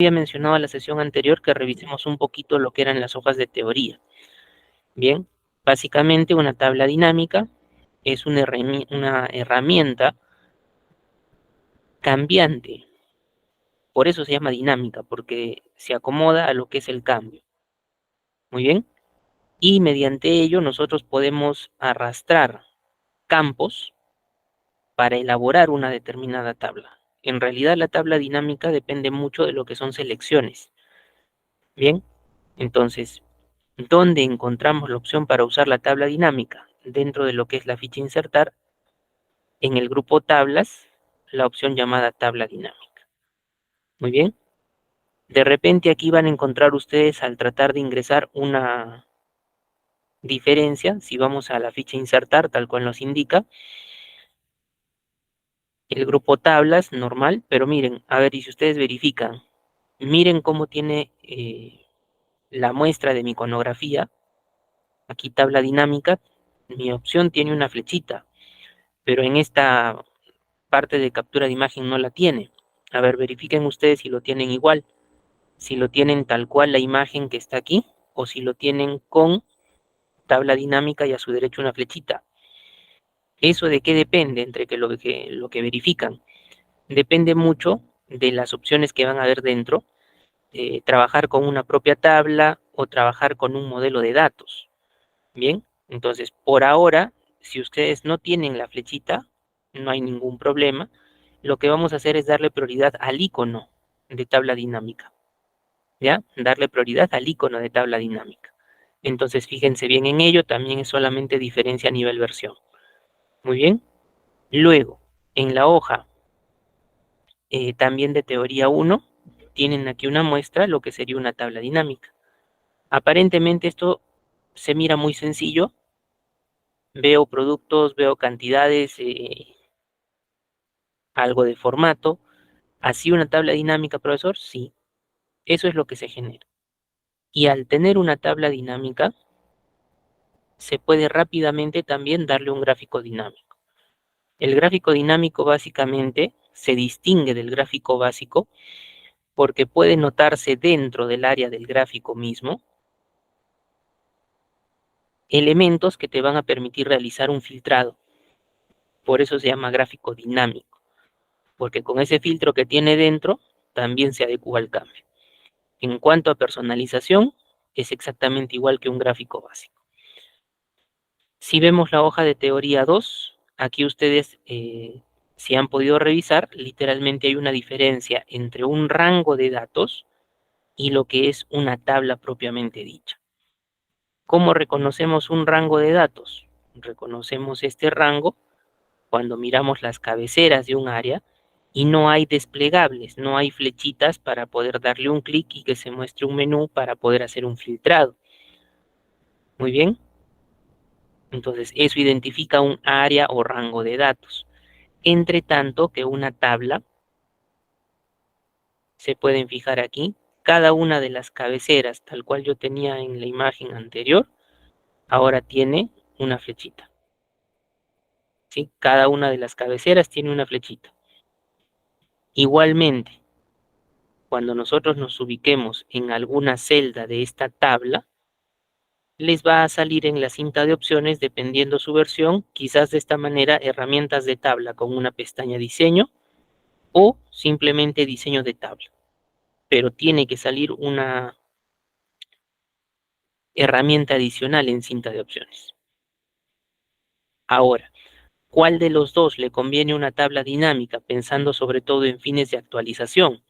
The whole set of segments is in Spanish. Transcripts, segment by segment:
Había mencionado en la sesión anterior que revisemos un poquito lo que eran las hojas de teoría. Bien, básicamente una tabla dinámica es una herramienta cambiante. Por eso se llama dinámica, porque se acomoda a lo que es el cambio. Muy bien. Y mediante ello nosotros podemos arrastrar campos para elaborar una determinada tabla. En realidad la tabla dinámica depende mucho de lo que son selecciones. Bien, entonces, ¿dónde encontramos la opción para usar la tabla dinámica? Dentro de lo que es la ficha insertar, en el grupo tablas, la opción llamada tabla dinámica. Muy bien. De repente aquí van a encontrar ustedes al tratar de ingresar una diferencia, si vamos a la ficha insertar, tal cual nos indica, el grupo tablas normal, pero miren, a ver, y si ustedes verifican, miren cómo tiene la muestra de mi iconografía, aquí tabla dinámica, mi opción tiene una flechita, pero en esta parte de captura de imagen no la tiene. A ver, verifiquen ustedes si lo tienen igual, si lo tienen tal cual la imagen que está aquí, o si lo tienen con tabla dinámica y a su derecha una flechita. ¿Eso de qué depende? Entre lo que verifican. Depende mucho de las opciones que van a ver dentro, trabajar con una propia tabla o trabajar con un modelo de datos. Bien, entonces por ahora, si ustedes no tienen la flechita, no hay ningún problema. Lo que vamos a hacer es darle prioridad al icono de tabla dinámica. ¿Ya? Darle prioridad al icono de tabla dinámica. Entonces fíjense bien en ello, también es solamente diferencia a nivel versión. Muy bien. Luego, en la hoja también de teoría 1, tienen aquí una muestra, lo que sería una tabla dinámica. Aparentemente esto se mira muy sencillo. Veo productos, veo cantidades, algo de formato. ¿Así una tabla dinámica, profesor? Sí, eso es lo que se genera. Y al tener una tabla dinámica, se puede rápidamente también darle un gráfico dinámico. El gráfico dinámico básicamente se distingue del gráfico básico porque puede notarse dentro del área del gráfico mismo elementos que te van a permitir realizar un filtrado. Por eso se llama gráfico dinámico, porque con ese filtro que tiene dentro también se adecua al cambio. En cuanto a personalización, es exactamente igual que un gráfico básico. Si vemos la hoja de teoría 2, aquí ustedes, si han podido revisar, literalmente hay una diferencia entre un rango de datos y lo que es una tabla propiamente dicha. ¿Cómo reconocemos un rango de datos? Reconocemos este rango cuando miramos las cabeceras de un área y no hay desplegables, no hay flechitas para poder darle un clic y que se muestre un menú para poder hacer un filtrado. Muy bien. Entonces, eso identifica un área o rango de datos. Entre tanto que una tabla, se pueden fijar aquí, cada una de las cabeceras, tal cual yo tenía en la imagen anterior, ahora tiene una flechita. ¿Sí? Cada una de las cabeceras tiene una flechita. Igualmente, cuando nosotros nos ubiquemos en alguna celda de esta tabla, les va a salir en la cinta de opciones, dependiendo su versión, quizás de esta manera, herramientas de tabla con una pestaña diseño o simplemente diseño de tabla. Pero tiene que salir una herramienta adicional en cinta de opciones. Ahora, ¿cuál de los dos le conviene una tabla dinámica, pensando sobre todo en fines de actualización?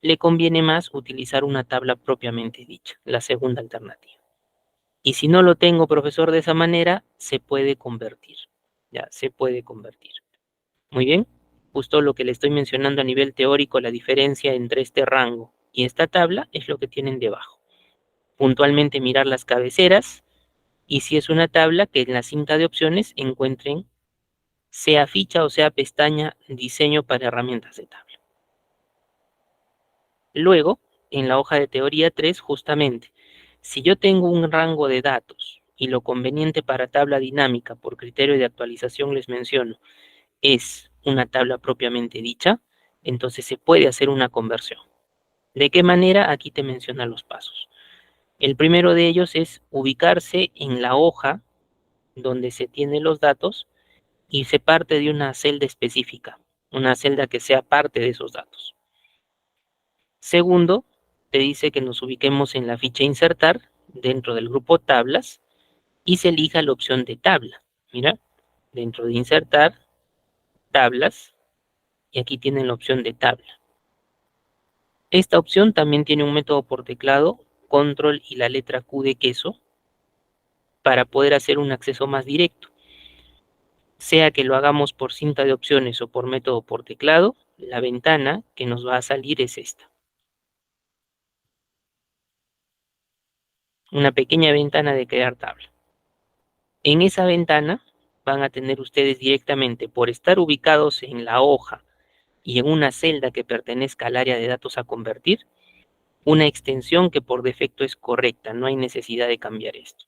Le conviene más utilizar una tabla propiamente dicha, la segunda alternativa. Y si no lo tengo, profesor, de esa manera, se puede convertir. Ya, se puede convertir. Muy bien. Justo lo que le estoy mencionando a nivel teórico, la diferencia entre este rango y esta tabla es lo que tienen debajo. Puntualmente mirar las cabeceras y si es una tabla que en la cinta de opciones encuentren sea ficha o sea pestaña diseño para herramientas de tabla. Luego, en la hoja de teoría 3, justamente, si yo tengo un rango de datos y lo conveniente para tabla dinámica por criterio de actualización les menciono es una tabla propiamente dicha, entonces se puede hacer una conversión. ¿De qué manera? Aquí te menciona los pasos. El primero de ellos es ubicarse en la hoja donde se tienen los datos y se parte de una celda específica, una celda que sea parte de esos datos. Segundo, te dice que nos ubiquemos en la ficha insertar dentro del grupo tablas y se elija la opción de tabla. Mira, dentro de insertar, tablas, y aquí tienen la opción de tabla. Esta opción también tiene un método por teclado, control y la letra Q de queso, para poder hacer un acceso más directo. Sea que lo hagamos por cinta de opciones o por método por teclado, la ventana que nos va a salir es esta. Una pequeña ventana de crear tabla. En esa ventana van a tener ustedes directamente, por estar ubicados en la hoja y en una celda que pertenezca al área de datos a convertir, una extensión que por defecto es correcta, no hay necesidad de cambiar esto.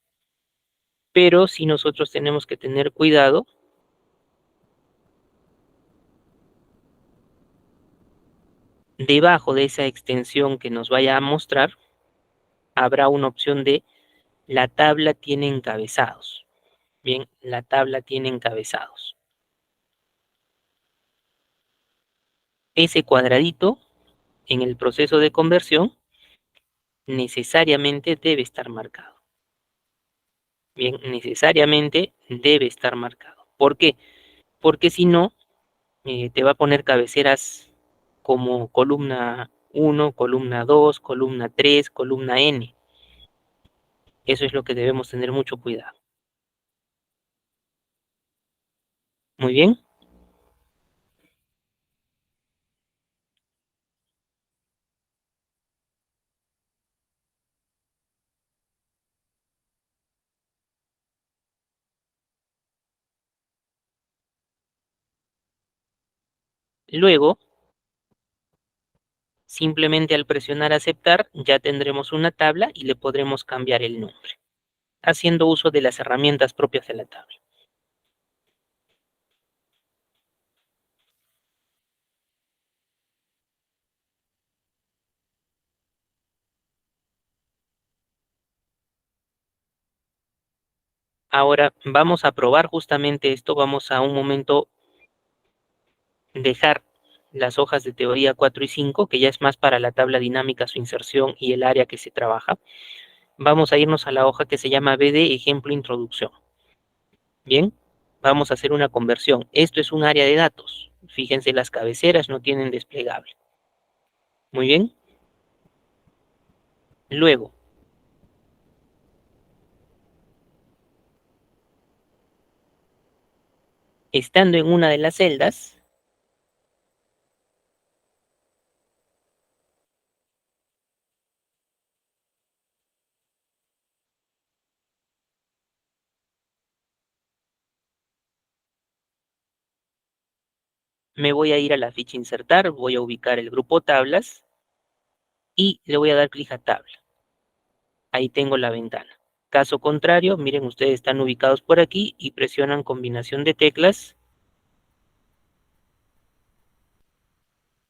Pero si nosotros tenemos que tener cuidado, debajo de esa extensión que nos vaya a mostrar, habrá una opción de la tabla tiene encabezados. Bien, la tabla tiene encabezados. Ese cuadradito en el proceso de conversión necesariamente debe estar marcado. Bien, necesariamente debe estar marcado. ¿Por qué? Porque si no, te va a poner cabeceras como columna 1, columna 2, columna 3, columna N. Eso es lo que debemos tener mucho cuidado. Muy bien. Luego, simplemente al presionar aceptar, ya tendremos una tabla y le podremos cambiar el nombre, haciendo uso de las herramientas propias de la tabla. Ahora vamos a probar justamente esto. Vamos a un momento dejar las hojas de teoría 4 y 5, que ya es más para la tabla dinámica, su inserción y el área que se trabaja. Vamos a irnos a la hoja que se llama BD ejemplo introducción. Bien, vamos a hacer una conversión. Esto es un área de datos. Fíjense, las cabeceras no tienen desplegable. Muy bien. Luego, estando en una de las celdas, me voy a ir a la ficha insertar, voy a ubicar el grupo tablas y le voy a dar clic a tabla. Ahí tengo la ventana. Caso contrario, miren, ustedes están ubicados por aquí y presionan combinación de teclas,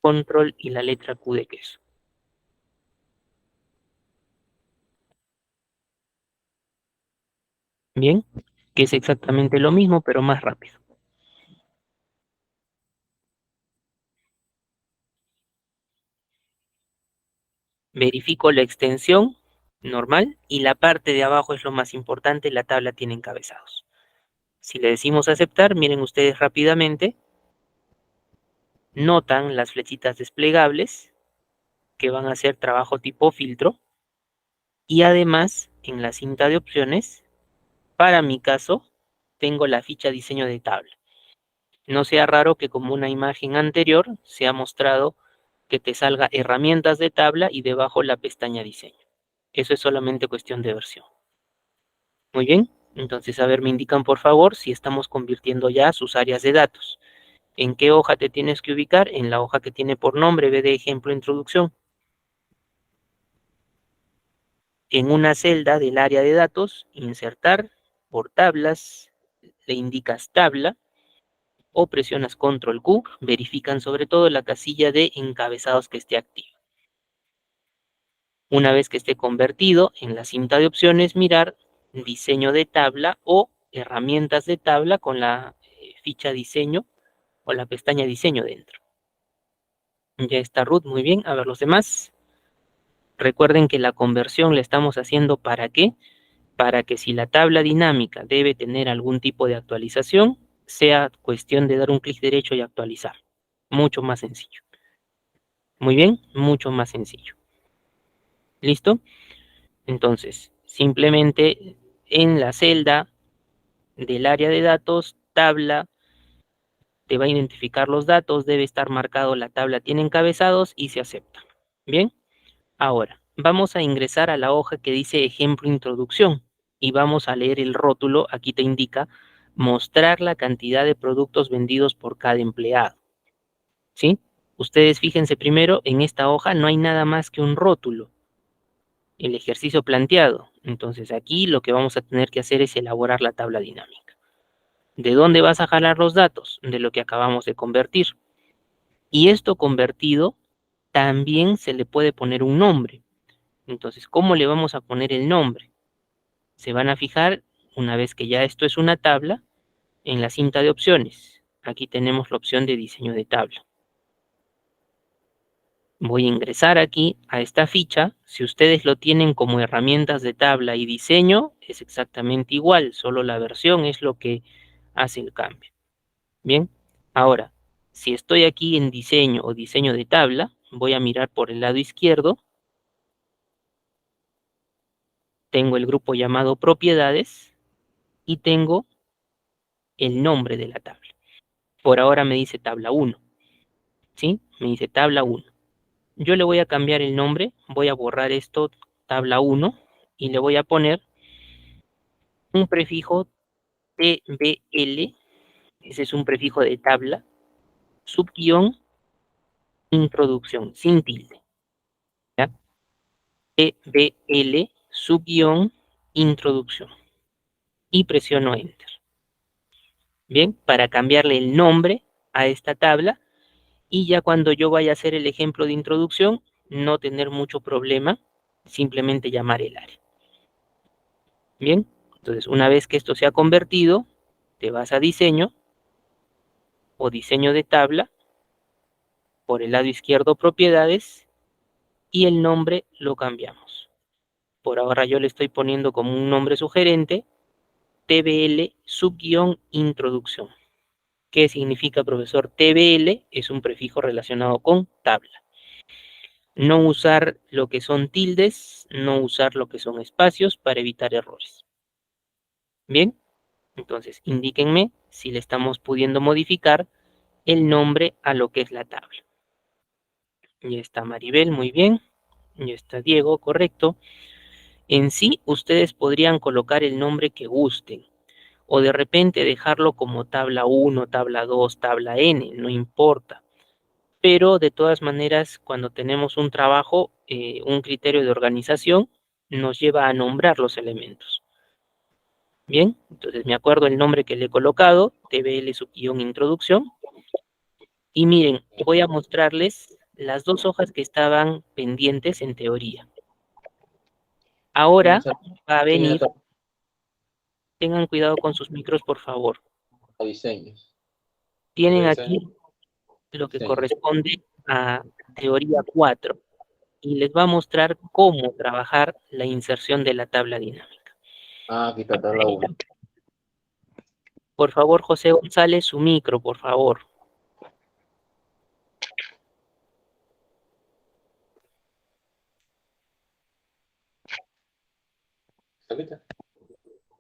control y la letra Q de queso. Bien, que es exactamente lo mismo, pero más rápido. Verifico la extensión normal y la parte de abajo es lo más importante, la tabla tiene encabezados. Si le decimos aceptar, miren ustedes rápidamente, notan las flechitas desplegables que van a hacer trabajo tipo filtro y además en la cinta de opciones, para mi caso, tengo la ficha diseño de tabla. No sea raro que como una imagen anterior se ha mostrado que te salga herramientas de tabla y debajo la pestaña diseño. Eso es solamente cuestión de versión. Muy bien, entonces a ver, me indican por favor si estamos convirtiendo ya sus áreas de datos. ¿En qué hoja te tienes que ubicar? En la hoja que tiene por nombre B de ejemplo introducción. En una celda del área de datos, insertar por tablas, le indicas tabla o presionas control Q, verifican sobre todo la casilla de encabezados que esté activa. Una vez que esté convertido, en la cinta de opciones mirar diseño de tabla o herramientas de tabla con la ficha diseño o la pestaña diseño dentro. Ya está Ruth, muy bien. A ver los demás. Recuerden que la conversión la estamos haciendo ¿para qué? Para que si la tabla dinámica debe tener algún tipo de actualización, sea cuestión de dar un clic derecho y actualizar. Mucho más sencillo. Muy bien, mucho más sencillo. ¿Listo? Entonces, simplemente en la celda del área de datos, tabla, te va a identificar los datos, debe estar marcado la tabla tiene encabezados y se acepta. Bien, ahora vamos a ingresar a la hoja que dice ejemplo introducción y vamos a leer el rótulo. Aquí te indica mostrar la cantidad de productos vendidos por cada empleado. ¿Sí? Ustedes fíjense primero, en esta hoja no hay nada más que un rótulo, el ejercicio planteado. Entonces aquí lo que vamos a tener que hacer es elaborar la tabla dinámica. ¿De dónde vas a jalar los datos? De lo que acabamos de convertir. Y esto convertido también se le puede poner un nombre. Entonces, ¿cómo le vamos a poner el nombre? Se van a fijar, una vez que ya esto es una tabla, en la cinta de opciones. Aquí tenemos la opción de diseño de tabla. Voy a ingresar aquí a esta ficha. Si ustedes lo tienen como herramientas de tabla y diseño, es exactamente igual, solo la versión es lo que hace el cambio. Bien, ahora, si estoy aquí en diseño o diseño de tabla, voy a mirar por el lado izquierdo. Tengo el grupo llamado propiedades y tengo el nombre de la tabla. Por ahora me dice tabla 1, ¿sí? Me dice tabla 1. Yo le voy a cambiar el nombre, voy a borrar esto, tabla 1, y le voy a poner un prefijo tbl, ese es un prefijo de tabla, subguión, introducción, sin tilde. ¿Ya? tbl, subguión, introducción. Y presiono Enter. Bien, para cambiarle el nombre a esta tabla y ya cuando yo vaya a hacer el ejemplo de introducción, no tener mucho problema, simplemente llamar el área. Bien, entonces una vez que esto se ha convertido, te vas a diseño o diseño de tabla, por el lado izquierdo propiedades y el nombre lo cambiamos. Por ahora yo le estoy poniendo como un nombre sugerente TBL subguión introducción. ¿Qué significa, profesor? TBL es un prefijo relacionado con tabla. No usar lo que son tildes, no usar lo que son espacios para evitar errores. Bien, entonces indíquenme si le estamos pudiendo modificar el nombre a lo que es la tabla. Ya está Maribel, muy bien. Ya está Diego, correcto. En sí, ustedes podrían colocar el nombre que gusten, o de repente dejarlo como tabla 1, tabla 2, tabla N, no importa. Pero de todas maneras, cuando tenemos un trabajo, un criterio de organización, nos lleva a nombrar los elementos. Bien, entonces me acuerdo el nombre que le he colocado, TBL subguión introducción. Y miren, voy a mostrarles las dos hojas que estaban pendientes en teoría. Ahora va a venir, tengan cuidado con sus micros, por favor. Diseños. Tienen aquí lo que corresponde a teoría 4 y les va a mostrar cómo trabajar la inserción de la tabla dinámica. Ah, aquí está tabla 1. Por favor, José González, su micro, por favor.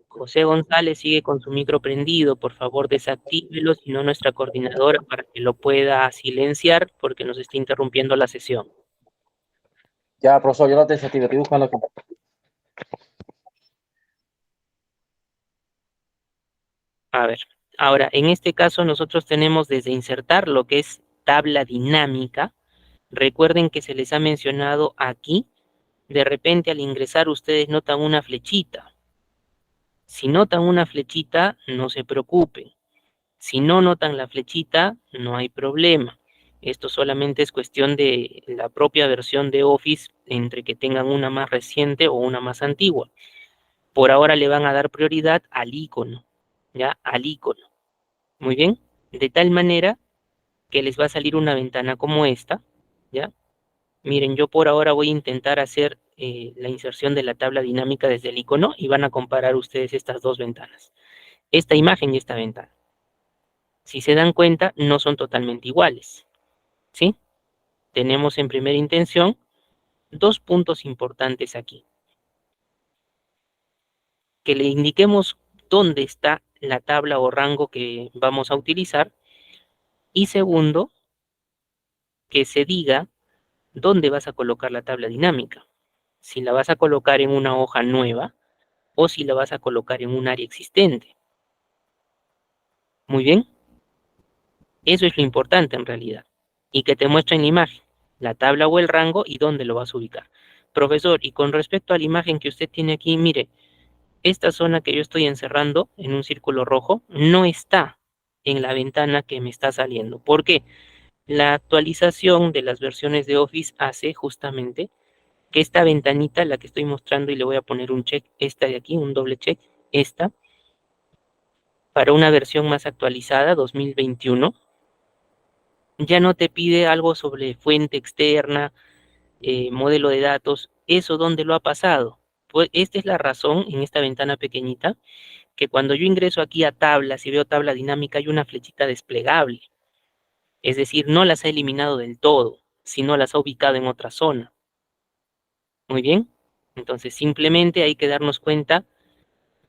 José González sigue con su micro prendido, por favor desactívelo, si no nuestra coordinadora para que lo pueda silenciar porque nos está interrumpiendo la sesión. Ya, profesor, yo lo desactivé, estoy buscando aquí. A ver, ahora en este caso nosotros tenemos desde insertar lo que es tabla dinámica. Recuerden que se les ha mencionado aquí, de repente al ingresar ustedes notan una flechita. Si notan una flechita, no se preocupen. Si no notan la flechita, no hay problema. Esto solamente es cuestión de la propia versión de Office, entre que tengan una más reciente o una más antigua. Por ahora le van a dar prioridad al icono, ¿ya? Al icono. Muy bien. De tal manera que les va a salir una ventana como esta, ¿ya? Miren, yo por ahora voy a intentar hacer la inserción de la tabla dinámica desde el icono y van a comparar ustedes estas dos ventanas. Esta imagen y esta ventana. Si se dan cuenta, no son totalmente iguales, ¿sí? Tenemos en primera intención dos puntos importantes aquí. Que le indiquemos dónde está la tabla o rango que vamos a utilizar. Y segundo, que se diga dónde vas a colocar la tabla dinámica. Si la vas a colocar en una hoja nueva o si la vas a colocar en un área existente. Muy bien, eso es lo importante en realidad. Y que te muestre en la imagen la tabla o el rango y dónde lo vas a ubicar. Profesor, y con respecto a la imagen que usted tiene aquí, mire, esta zona que yo estoy encerrando en un círculo rojo no está en la ventana que me está saliendo. ¿Por qué? La actualización de las versiones de Office hace justamente que esta ventanita, la que estoy mostrando, y le voy a poner un check, esta de aquí, un doble check, esta, para una versión más actualizada, 2021, ya no te pide algo sobre fuente externa, modelo de datos, eso dónde lo ha pasado. Pues esta es la razón en esta ventana pequeñita, que cuando yo ingreso aquí a tablas y veo tabla dinámica hay una flechita desplegable. Es decir, no las ha eliminado del todo, sino las ha ubicado en otra zona. Muy bien. Entonces, simplemente hay que darnos cuenta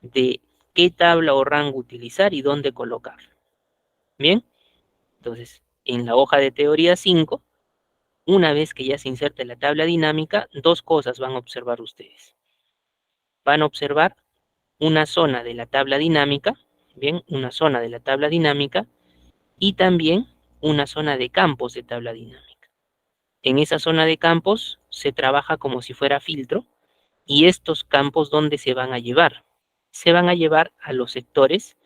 de qué tabla o rango utilizar y dónde colocar. Bien. Entonces, en la hoja de teoría 5, una vez que ya se inserte la tabla dinámica, dos cosas van a observar ustedes. Van a observar una zona de la tabla dinámica, bien, una zona de la tabla dinámica y también una zona de campos de tabla dinámica. En esa zona de campos se trabaja como si fuera filtro y estos campos, ¿dónde se van a llevar? Se van a llevar a los sectores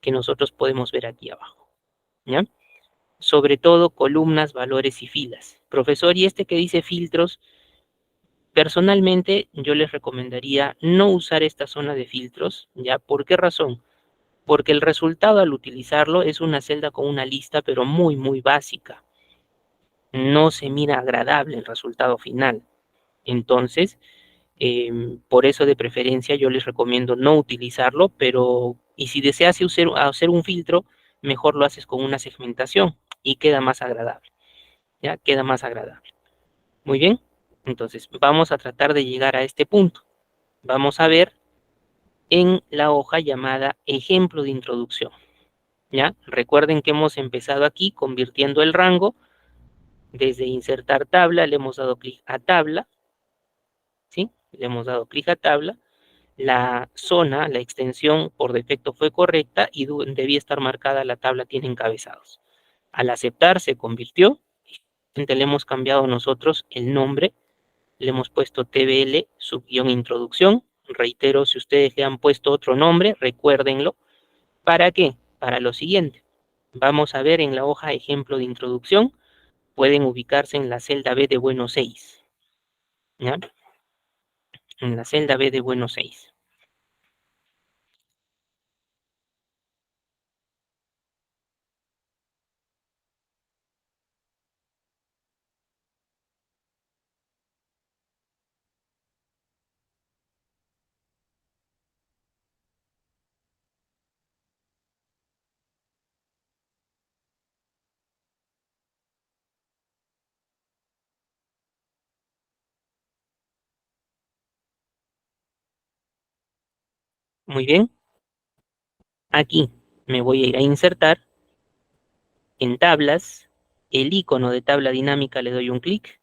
que nosotros podemos ver aquí abajo, ¿ya? Sobre todo columnas, valores y filas. Profesor, y este que dice filtros, personalmente yo les recomendaría no usar esta zona de filtros, ¿ya? ¿Por qué razón? Porque el resultado al utilizarlo es una celda con una lista, pero muy, muy básica. No se mira agradable el resultado final. Entonces, por eso de preferencia yo les recomiendo no utilizarlo, pero y si deseas hacer un filtro, mejor lo haces con una segmentación y queda más agradable, ¿ya? Queda más agradable. Muy bien, entonces vamos a tratar de llegar a este punto. Vamos a ver en la hoja llamada ejemplo de introducción, ¿ya? Recuerden que hemos empezado aquí convirtiendo el rango, desde insertar tabla, le hemos dado clic a tabla, ¿sí? Le hemos dado clic a tabla, la zona, la extensión por defecto fue correcta y debía estar marcada la tabla tiene encabezados. Al aceptar se convirtió, le hemos cambiado nosotros el nombre, le hemos puesto TBL subguión introducción. Reitero, si ustedes le han puesto otro nombre, recuérdenlo. ¿Para qué? Para lo siguiente. Vamos a ver en la hoja ejemplo de introducción, pueden ubicarse en la celda B de Bueno 6, ¿ya? En la celda B de Bueno 6. Muy bien. Aquí me voy a ir a insertar en tablas, el icono de tabla dinámica le doy un clic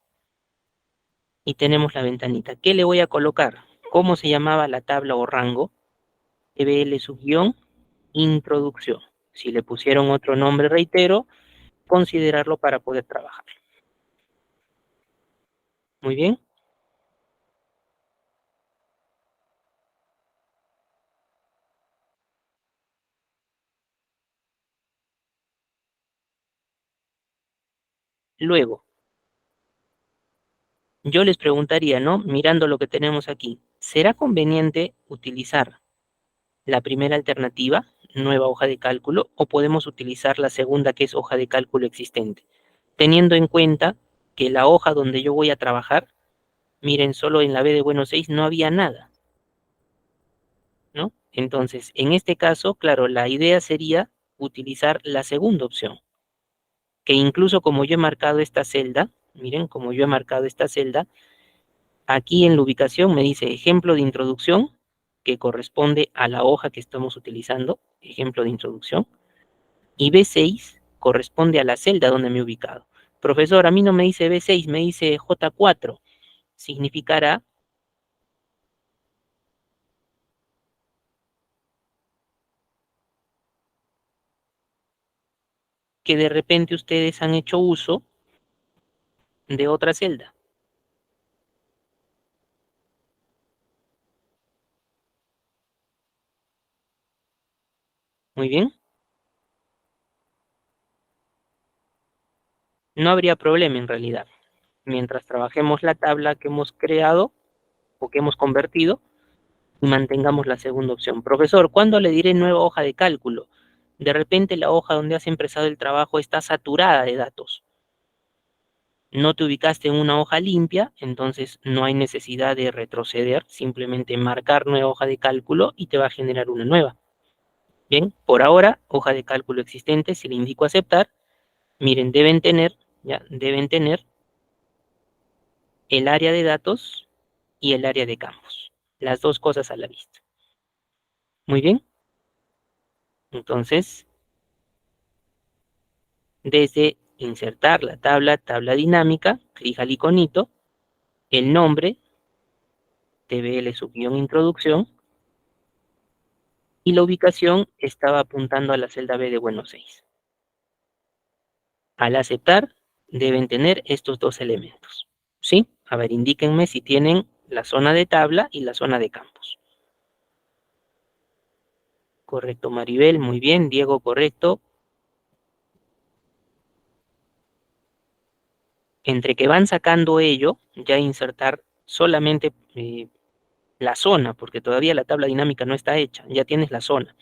y tenemos la ventanita. ¿Qué le voy a colocar? ¿Cómo se llamaba la tabla o rango? TBL subguión introducción. Si le pusieron otro nombre, reitero, considerarlo para poder trabajar. Muy bien. Luego, yo les preguntaría, ¿no? Mirando lo que tenemos aquí, ¿será conveniente utilizar la primera alternativa, nueva hoja de cálculo, o podemos utilizar la segunda, que es hoja de cálculo existente? Teniendo en cuenta que la hoja donde yo voy a trabajar, miren, solo en la B de Buenos 6 no había nada, ¿no? Entonces, en este caso, claro, la idea sería utilizar la segunda opción, que incluso como yo he marcado esta celda, miren, como yo he marcado esta celda, aquí en la ubicación me dice ejemplo de introducción, que corresponde a la hoja que estamos utilizando, ejemplo de introducción, y B6 corresponde a la celda donde me he ubicado. Profesor, a mí no me dice B6, me dice J4. Significará que de repente ustedes han hecho uso de otra celda. Muy bien. No habría problema en realidad. Mientras trabajemos la tabla que hemos creado o que hemos convertido y mantengamos la segunda opción. Profesor, ¿cuándo le diré nueva hoja de cálculo? De repente la hoja donde has empezado el trabajo está saturada de datos. No te ubicaste en una hoja limpia, entonces no hay necesidad de retroceder, simplemente marcar nueva hoja de cálculo y te va a generar una nueva. Bien, por ahora, hoja de cálculo existente, si le indico aceptar, miren, deben tener el área de datos y el área de campos. Las dos cosas a la vista. Muy bien, entonces, desde insertar la tabla dinámica, clic al iconito, el nombre, TBL subguión introducción, y la ubicación estaba apuntando a la celda B de Buenos 6. Al aceptar, deben tener estos dos elementos. ¿Sí? A ver, indíquenme si tienen la zona de tabla y la zona de campos. Correcto, Maribel, muy bien. Diego, correcto. Entre que van sacando ello, ya insertar solamente la zona, porque todavía la tabla dinámica no está hecha, ya tienes la zona.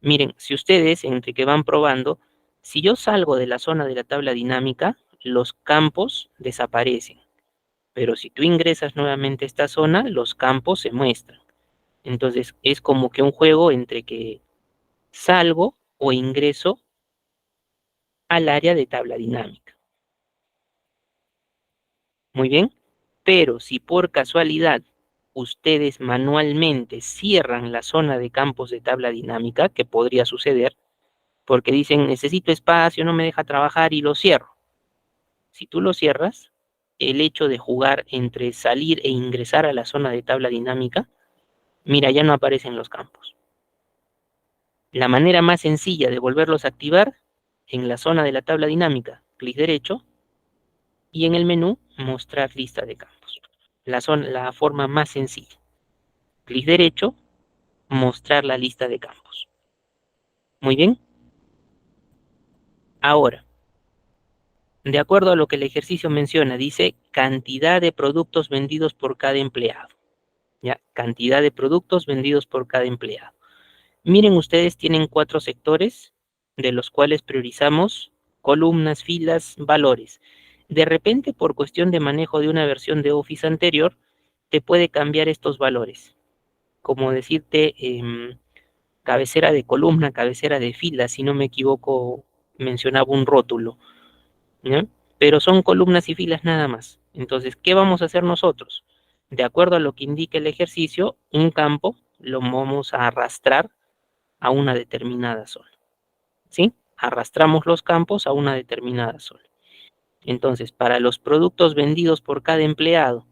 Miren, si ustedes, entre que van probando, si yo salgo de la zona de la tabla dinámica, los campos desaparecen. Pero si tú ingresas nuevamente a esta zona, los campos se muestran. Entonces, es como que un juego entre que salgo o ingreso al área de tabla dinámica. Muy bien, pero si por casualidad ustedes manualmente cierran la zona de campos de tabla dinámica, que podría suceder, porque dicen necesito espacio, no me deja trabajar y lo cierro. Si tú lo cierras, el hecho de jugar entre salir e ingresar a la zona de tabla dinámica, mira, ya no aparecen los campos. La manera más sencilla de volverlos a activar, en la zona de la tabla dinámica, clic derecho, y en el menú, mostrar lista de campos. La forma más sencilla. Clic derecho, mostrar la lista de campos. Muy bien. Ahora, de acuerdo a lo que el ejercicio menciona, dice cantidad de productos vendidos por cada empleado. ¿Ya? Cantidad de productos vendidos por cada empleado. Miren, ustedes tienen 4 sectores, de los cuales priorizamos columnas, filas, valores. De repente, por cuestión de manejo de una versión de Office anterior, te puede cambiar estos valores. Como decirte, cabecera de columna, cabecera de fila, si no me equivoco, mencionaba un rótulo, ¿ya? Pero son columnas y filas nada más. Entonces, ¿qué vamos a hacer nosotros? De acuerdo a lo que indica el ejercicio, un campo lo vamos a arrastrar a una determinada zona, ¿sí? Arrastramos los campos a una determinada zona. Entonces, para los productos vendidos por cada empleado,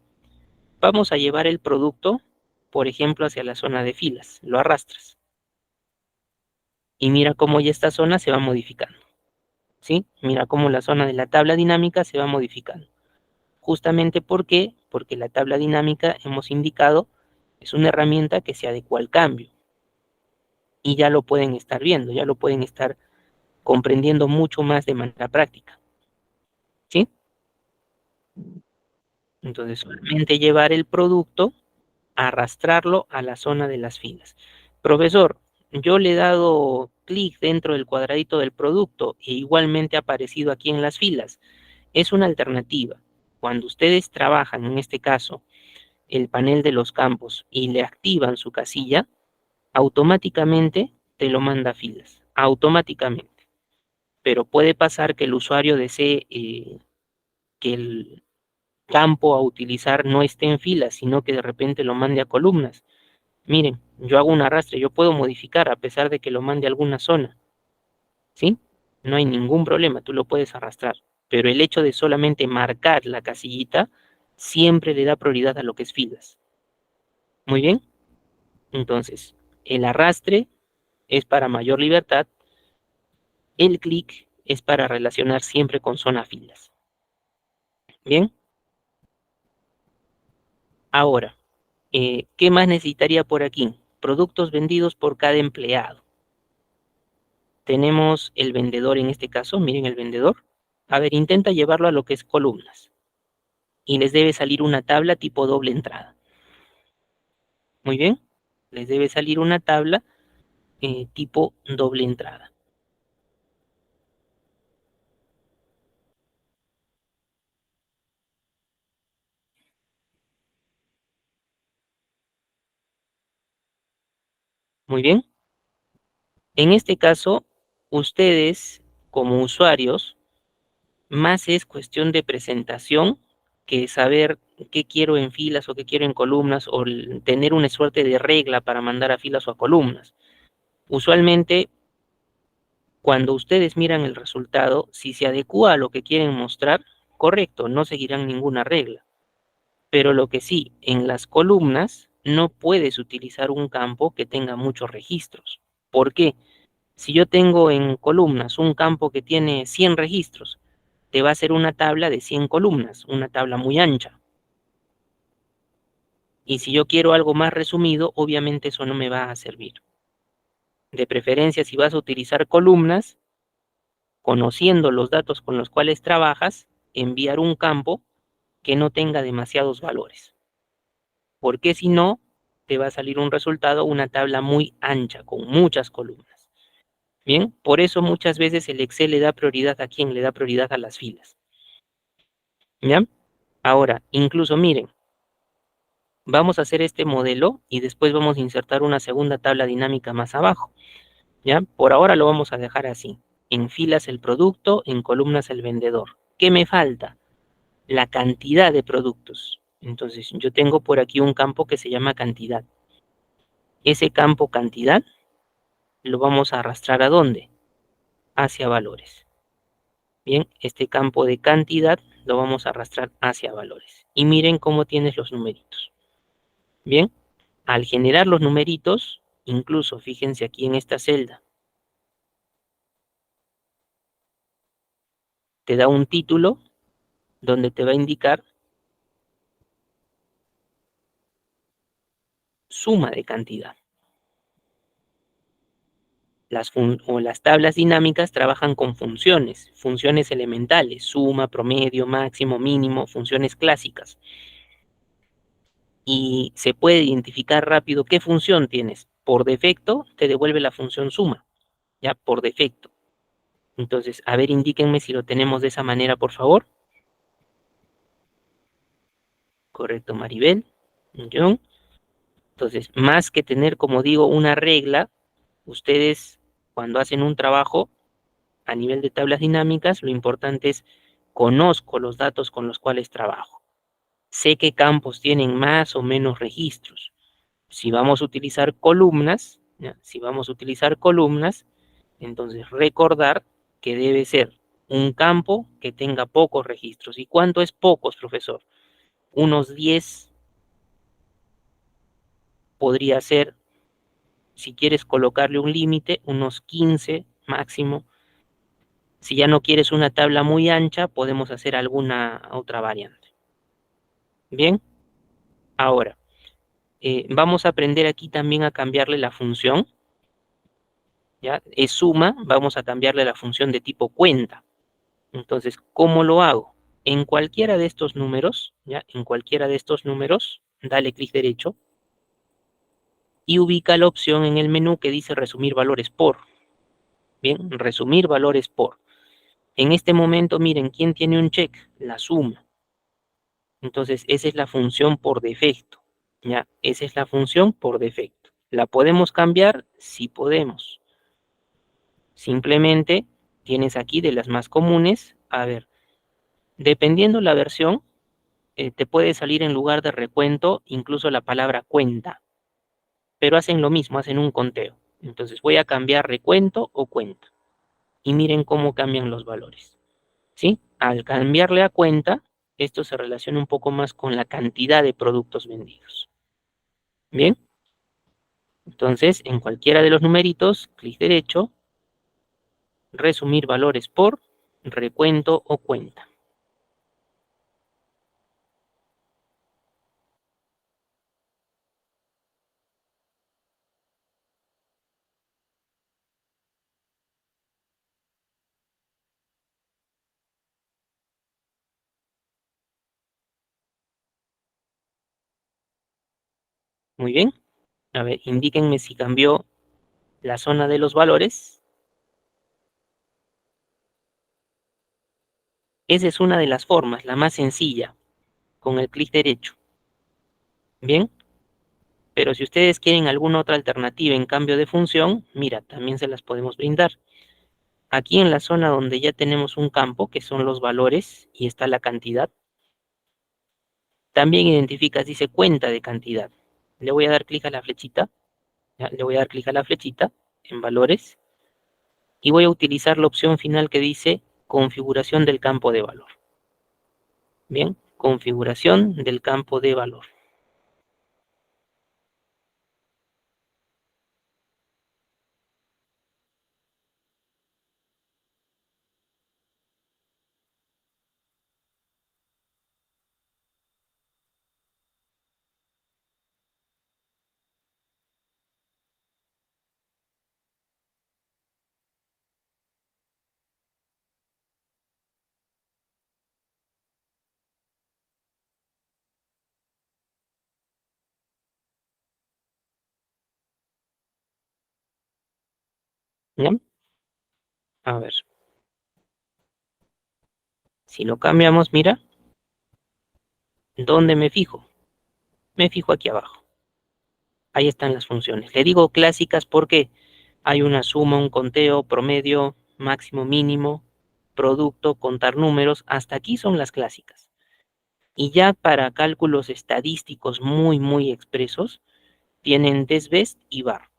vamos a llevar el producto, por ejemplo, hacia la zona de filas. Lo arrastras. Y mira cómo ya esta zona se va modificando, ¿sí? Mira cómo la zona de la tabla dinámica se va modificando. Justamente porque la tabla dinámica, hemos indicado, es una herramienta que se adecua al cambio. Y ya lo pueden estar viendo, ya lo pueden estar comprendiendo mucho más de manera práctica. ¿sí? Entonces, solamente llevar el producto, arrastrarlo a la zona de las filas. Profesor, yo le he dado clic dentro del cuadradito del producto e igualmente ha aparecido aquí en las filas. Es una alternativa. Cuando ustedes trabajan, en este caso, el panel de los campos y le activan su casilla, automáticamente te lo manda a filas, automáticamente. Pero puede pasar que el usuario desee que el campo a utilizar no esté en filas, sino que de repente lo mande a columnas. Miren, yo hago un arrastre, yo puedo modificar a pesar de que lo mande a alguna zona, ¿sí? No hay ningún problema, tú lo puedes arrastrar. Pero el hecho de solamente marcar la casillita siempre le da prioridad a lo que es filas. Muy bien, entonces, el arrastre es para mayor libertad, el clic es para relacionar siempre con zona filas. Bien, ahora, ¿qué más necesitaría por aquí? Productos vendidos por cada empleado. Tenemos el vendedor en este caso, miren el vendedor. A ver, intenta llevarlo a lo que es columnas. Y les debe salir una tabla tipo doble entrada. Muy bien, les debe salir una tabla tipo doble entrada. Muy bien. En este caso, ustedes como usuarios, más es cuestión de presentación que saber qué quiero en filas o qué quiero en columnas o tener una suerte de regla para mandar a filas o a columnas. Usualmente, cuando ustedes miran el resultado, si se adecua a lo que quieren mostrar, correcto, no seguirán ninguna regla. Pero lo que sí, en las columnas no puedes utilizar un campo que tenga muchos registros. ¿Por qué? Si yo tengo en columnas un campo que tiene 100 registros, te va a hacer una tabla de 100 columnas, una tabla muy ancha. Y si yo quiero algo más resumido, obviamente eso no me va a servir. De preferencia, si vas a utilizar columnas, conociendo los datos con los cuales trabajas, enviar un campo que no tenga demasiados valores. Porque si no, te va a salir un resultado, una tabla muy ancha, con muchas columnas. Bien, por eso muchas veces el Excel le da prioridad a quién, le da prioridad a las filas. ¿Ya? Ahora, incluso miren, vamos a hacer este modelo y después vamos a insertar una segunda tabla dinámica más abajo. ¿Ya? Por ahora lo vamos a dejar así. En filas el producto, en columnas el vendedor. ¿Qué me falta? La cantidad de productos. Entonces, yo tengo por aquí un campo que se llama cantidad. Ese campo cantidad lo vamos a arrastrar ¿a dónde? Hacia valores. Bien, este campo de cantidad lo vamos a arrastrar hacia valores. Y miren cómo tienes los numeritos. Bien, al generar los numeritos, incluso fíjense aquí en esta celda, te da un título donde te va a indicar suma de cantidad. Las tablas dinámicas trabajan con funciones elementales, suma, promedio, máximo, mínimo, funciones clásicas. Y se puede identificar rápido qué función tienes. Por defecto, te devuelve la función suma, ya por defecto. Entonces, a ver, indíquenme si lo tenemos de esa manera, por favor. Correcto, Maribel. John. Entonces, más que tener, como digo, una regla, ustedes cuando hacen un trabajo a nivel de tablas dinámicas, lo importante es conozco los datos con los cuales trabajo. Sé qué campos tienen más o menos registros. Si vamos a utilizar columnas, ¿ya? Si vamos a utilizar columnas, entonces recordar que debe ser un campo que tenga pocos registros. ¿Y cuánto es pocos, profesor? Unos 10 podría ser, si quieres colocarle un límite, unos 15 máximo. Si ya no quieres una tabla muy ancha, podemos hacer alguna otra variante. Bien, ahora, vamos a aprender aquí también a cambiarle la función. ¿Ya? Es suma, vamos a cambiarle la función de tipo cuenta. Entonces, ¿cómo lo hago? en cualquiera de estos números, ¿ya? En cualquiera de estos números, dale clic derecho y ubica la opción en el menú que dice resumir valores por. Bien, resumir valores por. En este momento, miren, ¿quién tiene un check? La suma. Entonces, esa es la función por defecto. ¿Ya? Esa es la función por defecto. ¿La podemos cambiar? Sí podemos. Simplemente tienes aquí de las más comunes. A ver, dependiendo la versión, te puede salir en lugar de recuento incluso la palabra cuenta. Pero hacen lo mismo, hacen un conteo. Entonces voy a cambiar recuento o cuenta. Y miren cómo cambian los valores. ¿Sí? Al cambiarle a cuenta, esto se relaciona un poco más con la cantidad de productos vendidos. Bien, entonces en cualquiera de los numeritos, clic derecho, resumir valores por, recuento o cuenta. Muy bien. A ver, indíquenme si cambió la zona de los valores. Esa es una de las formas, la más sencilla, con el clic derecho. Bien, pero si ustedes quieren alguna otra alternativa en cambio de función, mira, también se las podemos brindar. Aquí en la zona donde ya tenemos un campo, que son los valores, y está la cantidad, también identificas, dice cuenta de cantidad. Le voy a dar clic a la flechita, ¿ya? Le voy a dar clic a la flechita en valores, y voy a utilizar la opción final que dice configuración del campo de valor. Bien, configuración del campo de valor. ¿Ya? A ver, si lo cambiamos, mira, ¿dónde me fijo? Me fijo aquí abajo. Ahí están las funciones. Le digo clásicas porque hay una suma, un conteo, promedio, máximo, mínimo, producto, contar números. Hasta aquí son las clásicas. Y ya para cálculos estadísticos muy expresos, tienen desbest y var.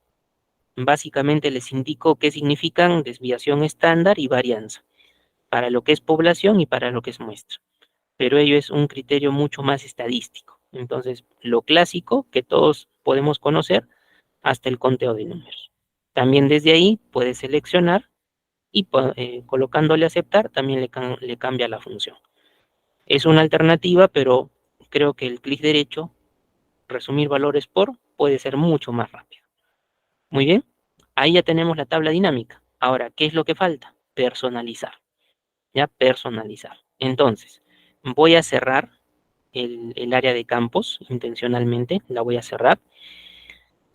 Básicamente les indico qué significan desviación estándar y varianza, para lo que es población y para lo que es muestra. Pero ello es un criterio mucho más estadístico. Entonces, lo clásico que todos podemos conocer hasta el conteo de números. También desde ahí puedes seleccionar y colocándole aceptar también le cambia la función. Es una alternativa, pero creo que el clic derecho, resumir valores por, puede ser mucho más rápido. Muy bien, ahí ya tenemos la tabla dinámica. Ahora, ¿qué es lo que falta? Personalizar. Ya, personalizar. Entonces, voy a cerrar el área de campos intencionalmente, la voy a cerrar.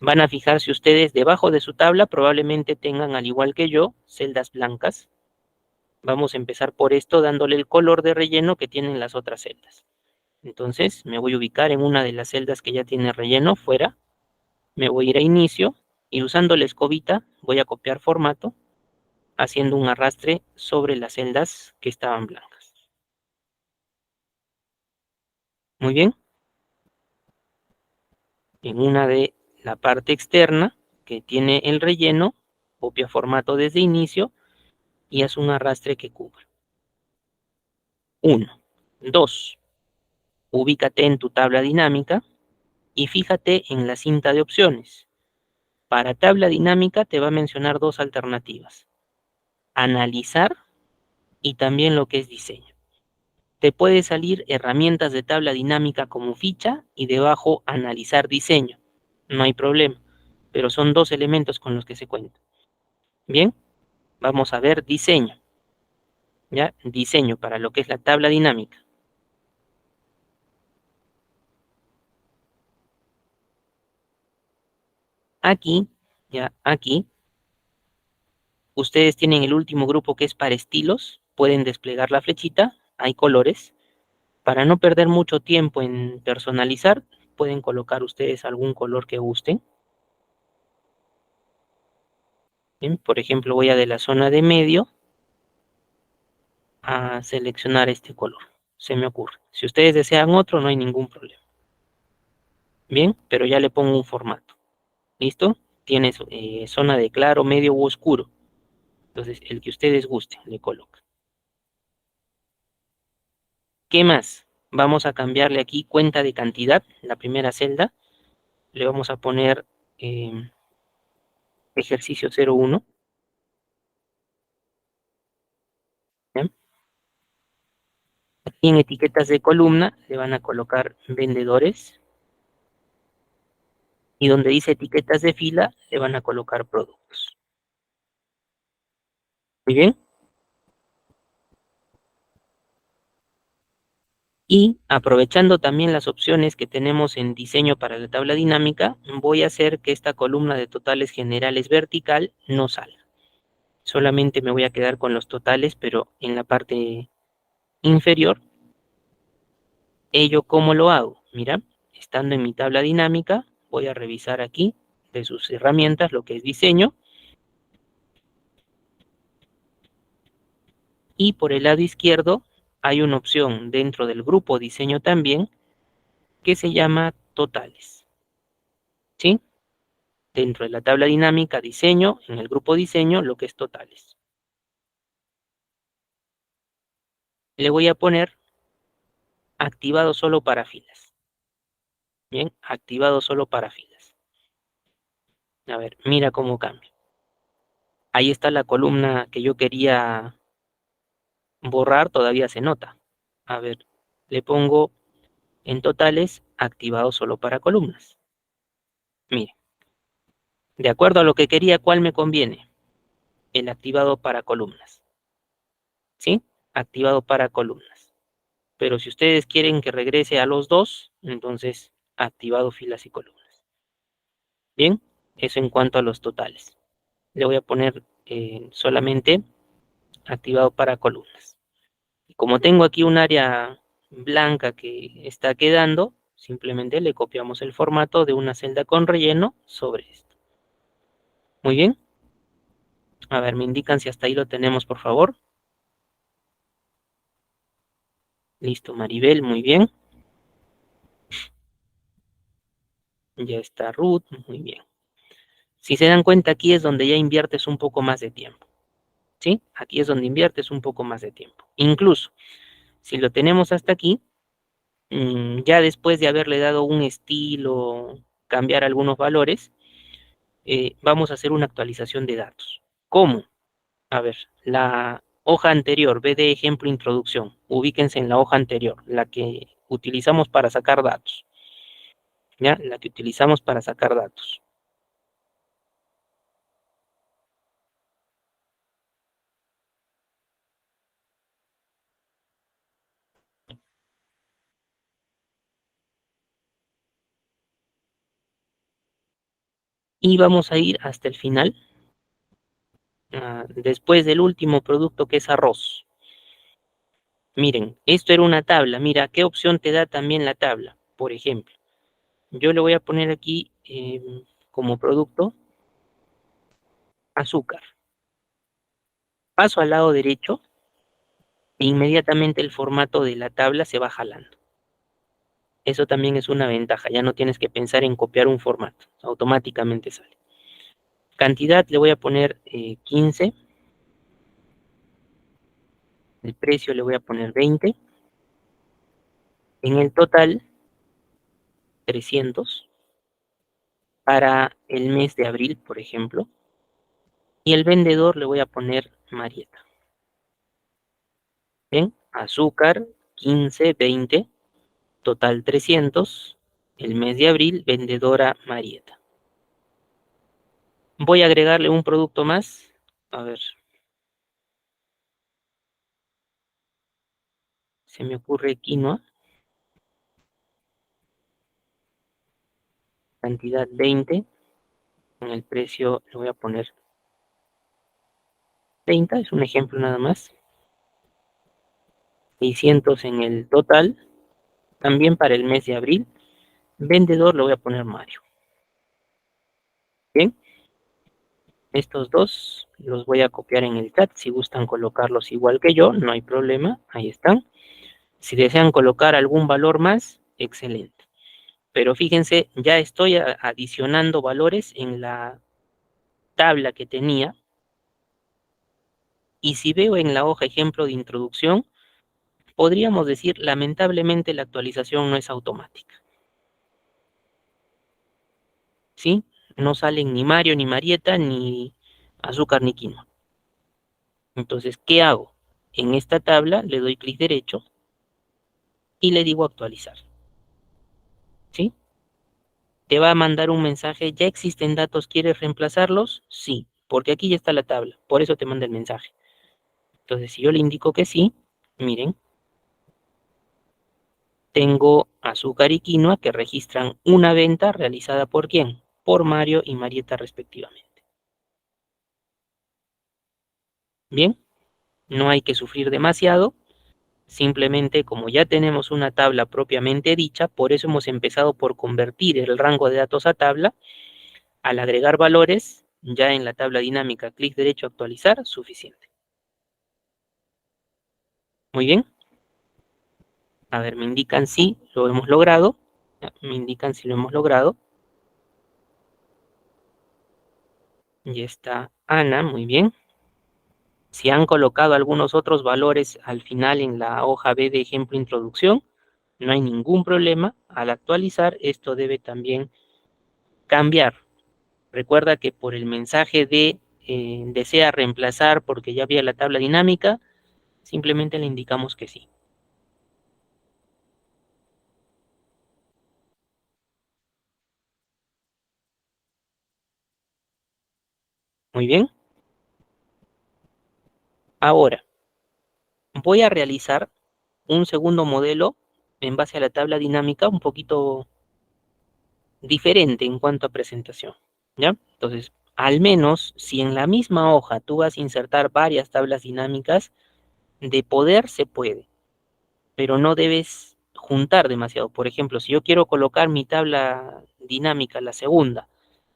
Van a fijarse ustedes debajo de su tabla, probablemente tengan, al igual que yo, celdas blancas. Vamos a empezar por esto dándole el color de relleno que tienen las otras celdas. Entonces me voy a ubicar en una de las celdas que ya tiene relleno fuera, me voy a ir a inicio y usando la escobita voy a copiar formato haciendo un arrastre sobre las celdas que estaban blancas. Muy bien, en una de la parte externa que tiene el relleno, copia formato desde inicio y haz un arrastre que cubra. 1. 2. Ubícate en tu tabla dinámica y fíjate en la cinta de opciones. Para tabla dinámica te va a mencionar dos alternativas: analizar y también lo que es diseño. Te puede salir herramientas de tabla dinámica como ficha y debajo analizar diseño. No hay problema, pero son dos elementos con los que se cuenta. Bien, vamos a ver diseño. ¿Ya? Diseño para lo que es la tabla dinámica. Aquí, ya aquí, ustedes tienen el último grupo que es para estilos, pueden desplegar la flechita, hay colores. Para no perder mucho tiempo en personalizar, pueden colocar ustedes algún color que gusten. Bien, por ejemplo, voy a de la zona de medio a seleccionar este color, se me ocurre. Si ustedes desean otro, no hay ningún problema. Bien, pero ya le pongo un formato. ¿Listo? Tienes zona de claro, medio u oscuro. Entonces, el que ustedes gusten, le colocan. ¿Qué más? Vamos a cambiarle aquí cuenta de cantidad, la primera celda. Le vamos a poner ejercicio 01. ¿Bien? Aquí en etiquetas de columna le van a colocar vendedores. Y donde dice etiquetas de fila, le van a colocar productos. Muy bien. Y aprovechando también las opciones que tenemos en diseño para la tabla dinámica, voy a hacer que esta columna de totales generales vertical no salga. Solamente me voy a quedar con los totales, pero en la parte inferior. ¿Ello cómo lo hago? Mira, estando en mi tabla dinámica, voy a revisar aquí de sus herramientas lo que es diseño. Y por el lado izquierdo hay una opción dentro del grupo diseño también que se llama totales. ¿Sí? Dentro de la tabla dinámica diseño, en el grupo diseño, lo que es totales. Le voy a poner activado solo para filas. Bien, activado solo para filas. A ver, mira cómo cambia. Ahí está la columna que yo quería borrar, todavía se nota. A ver, le pongo en totales activado solo para columnas. Mire, de acuerdo a lo que quería, ¿cuál me conviene? El activado para columnas. ¿Sí? Activado para columnas. Pero si ustedes quieren que regrese a los dos, entonces activado filas y columnas. Bien, eso en cuanto a los totales. Le voy a poner solamente activado para columnas. Y como tengo aquí un área blanca que está quedando, simplemente le copiamos el formato de una celda con relleno sobre esto. Muy bien. A ver, me indican si hasta ahí lo tenemos, por favor. Listo, Maribel, muy bien. Ya está Ruth, muy bien. Si se dan cuenta, aquí es donde ya inviertes un poco más de tiempo. ¿Sí? Aquí es donde inviertes un poco más de tiempo. Incluso, si lo tenemos hasta aquí, ya después de haberle dado un estilo, cambiar algunos valores, vamos a hacer una actualización de datos. ¿Cómo? A ver, la hoja anterior, ve de ejemplo introducción, ubíquense en la hoja anterior, la que utilizamos para sacar datos. ¿Ya? La que utilizamos para sacar datos. Y vamos a ir hasta el final, después del último producto que es arroz. Miren, esto era una tabla. Mira, ¿qué opción te da también la tabla? Por ejemplo, yo le voy a poner aquí como producto azúcar. Paso al lado derecho e inmediatamente el formato de la tabla se va jalando. Eso también es una ventaja. Ya no tienes que pensar en copiar un formato. Automáticamente sale. Cantidad le voy a poner 15. El precio le voy a poner 20. En el total, 300. Para el mes de abril, por ejemplo. Y el vendedor le voy a poner Marieta. Bien, azúcar 15, 20, total 300. El mes de abril, vendedora Marieta. Voy a agregarle un producto más. A ver, se me ocurre quinoa. Cantidad 20. En el precio le voy a poner 30, es un ejemplo nada más. 600 en el total, también para el mes de abril. Vendedor le voy a poner Mario. Bien, estos dos los voy a copiar en el chat. Si gustan colocarlos igual que yo, no hay problema, ahí están. Si desean colocar algún valor más, excelente. Pero fíjense, ya estoy adicionando valores en la tabla que tenía. Y si veo en la hoja ejemplo de introducción, podríamos decir, lamentablemente la actualización no es automática. ¿Sí? No salen ni Mario, ni Marieta, ni azúcar, ni quinoa. Entonces, ¿qué hago? En esta tabla le doy clic derecho y le digo actualizar. ¿Sí? Te va a mandar un mensaje, ¿ya existen datos? ¿Quieres reemplazarlos? Sí, porque aquí ya está la tabla, por eso te manda el mensaje. Entonces, si yo le indico que sí, miren, tengo azúcar y quinoa que registran una venta realizada por ¿quién? Por Mario y Marieta respectivamente. Bien, no hay que sufrir demasiado, simplemente como ya tenemos una tabla propiamente dicha, por eso hemos empezado por convertir el rango de datos a tabla. Al agregar valores, ya en la tabla dinámica, clic derecho actualizar, suficiente. Muy bien, a ver, me indican si lo hemos logrado, me indican si lo hemos logrado. Ya está Ana, muy bien. Si han colocado algunos otros valores al final en la hoja B de ejemplo introducción, no hay ningún problema. Al actualizar, esto debe también cambiar. Recuerda que por el mensaje de desea reemplazar porque ya había la tabla dinámica, simplemente le indicamos que sí. Muy bien. Ahora, voy a realizar un segundo modelo en base a la tabla dinámica un poquito diferente en cuanto a presentación, ¿ya? Entonces, al menos si en la misma hoja tú vas a insertar varias tablas dinámicas, de poder se puede, pero no debes juntar demasiado. Por ejemplo, si yo quiero colocar mi tabla dinámica, la segunda,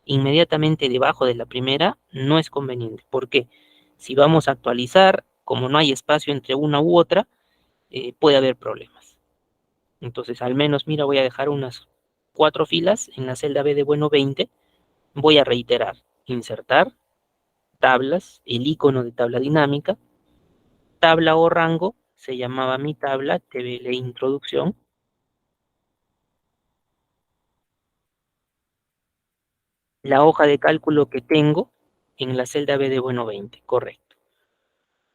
inmediatamente debajo de la primera, no es conveniente. ¿Por qué? Si vamos a actualizar, como no hay espacio entre una u otra, puede haber problemas. Entonces, al menos, mira, voy a dejar unas 4 filas en la celda B de bueno 20. Voy a reiterar, insertar, tablas, el icono de tabla dinámica, tabla o rango, se llamaba mi tabla, TBL introducción, la hoja de cálculo que tengo en la celda B de bueno 20, correcto.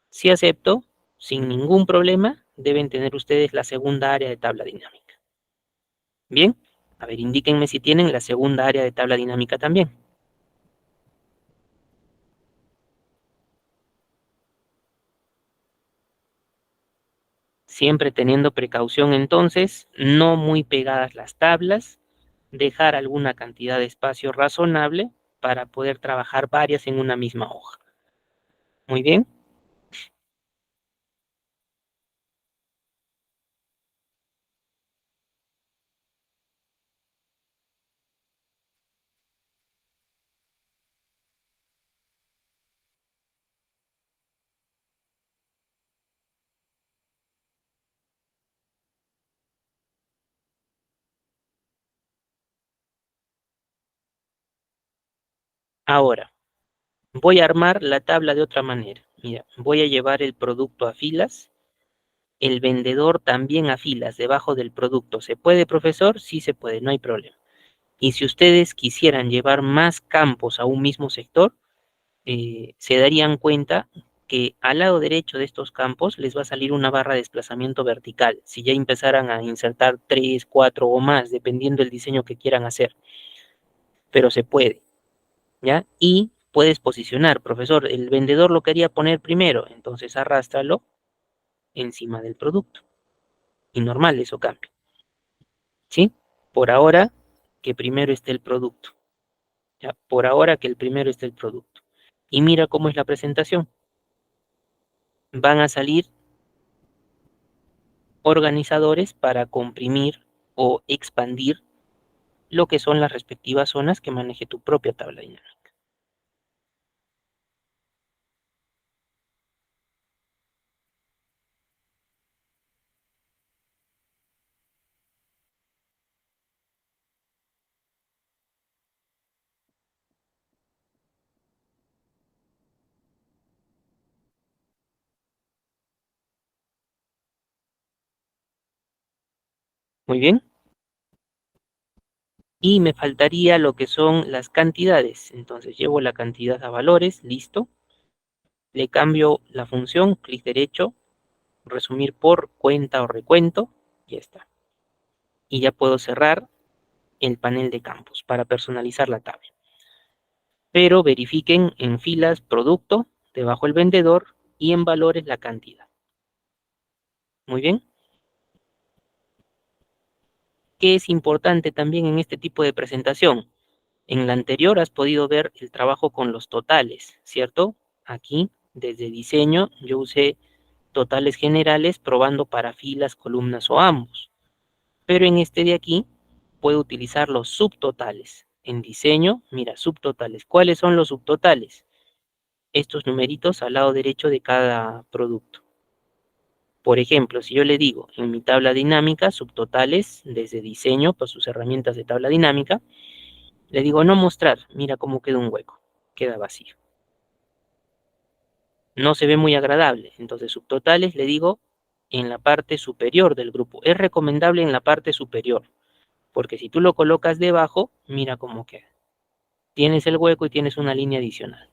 Si acepto, sin ningún problema, deben tener ustedes la segunda área de tabla dinámica. Bien, a ver, indíquenme si tienen la segunda área de tabla dinámica también. Siempre teniendo precaución entonces, no muy pegadas las tablas, dejar alguna cantidad de espacio razonable para poder trabajar varias en una misma hoja. Muy bien. Ahora, voy a armar la tabla de otra manera. Mira, voy a llevar el producto a filas, el vendedor también a filas debajo del producto. ¿Se puede, profesor? Sí se puede, no hay problema. Y si ustedes quisieran llevar más campos a un mismo sector, se darían cuenta que al lado derecho de estos campos les va a salir una barra de desplazamiento vertical, si ya empezaran a insertar 3, 4 o más, dependiendo del diseño que quieran hacer, pero se puede, ¿ya? Y puedes posicionar, profesor, el vendedor lo quería poner primero, entonces arrástralo encima del producto, y normal, eso cambia, ¿sí? Por ahora, que primero esté el producto. Ya, por ahora que el primero esté el producto. Y mira cómo es la presentación. Van a salir organizadores para comprimir o expandir lo que son las respectivas zonas que maneje tu propia tabla dinámica. Muy bien. Y me faltaría lo que son las cantidades. Entonces llevo la cantidad a valores, listo. Le cambio la función, clic derecho, resumir por cuenta o recuento, ya está. Y ya puedo cerrar el panel de campos para personalizar la tabla. Pero verifiquen en filas producto, debajo el vendedor y en valores la cantidad. Muy bien. ¿Qué es importante también en este tipo de presentación? En la anterior has podido ver el trabajo con los totales, ¿cierto? Aquí, desde diseño, yo usé totales generales probando para filas, columnas o ambos. Pero en este de aquí, puedo utilizar los subtotales. En diseño, mira, subtotales. ¿Cuáles son los subtotales? Estos numeritos al lado derecho de cada producto. Por ejemplo, si yo le digo en mi tabla dinámica, subtotales, desde diseño, por sus herramientas de tabla dinámica, le digo no mostrar, mira cómo queda un hueco, queda vacío. No se ve muy agradable, entonces subtotales le digo en la parte superior del grupo. Es recomendable en la parte superior, porque si tú lo colocas debajo, mira cómo queda. Tienes el hueco y tienes una línea adicional.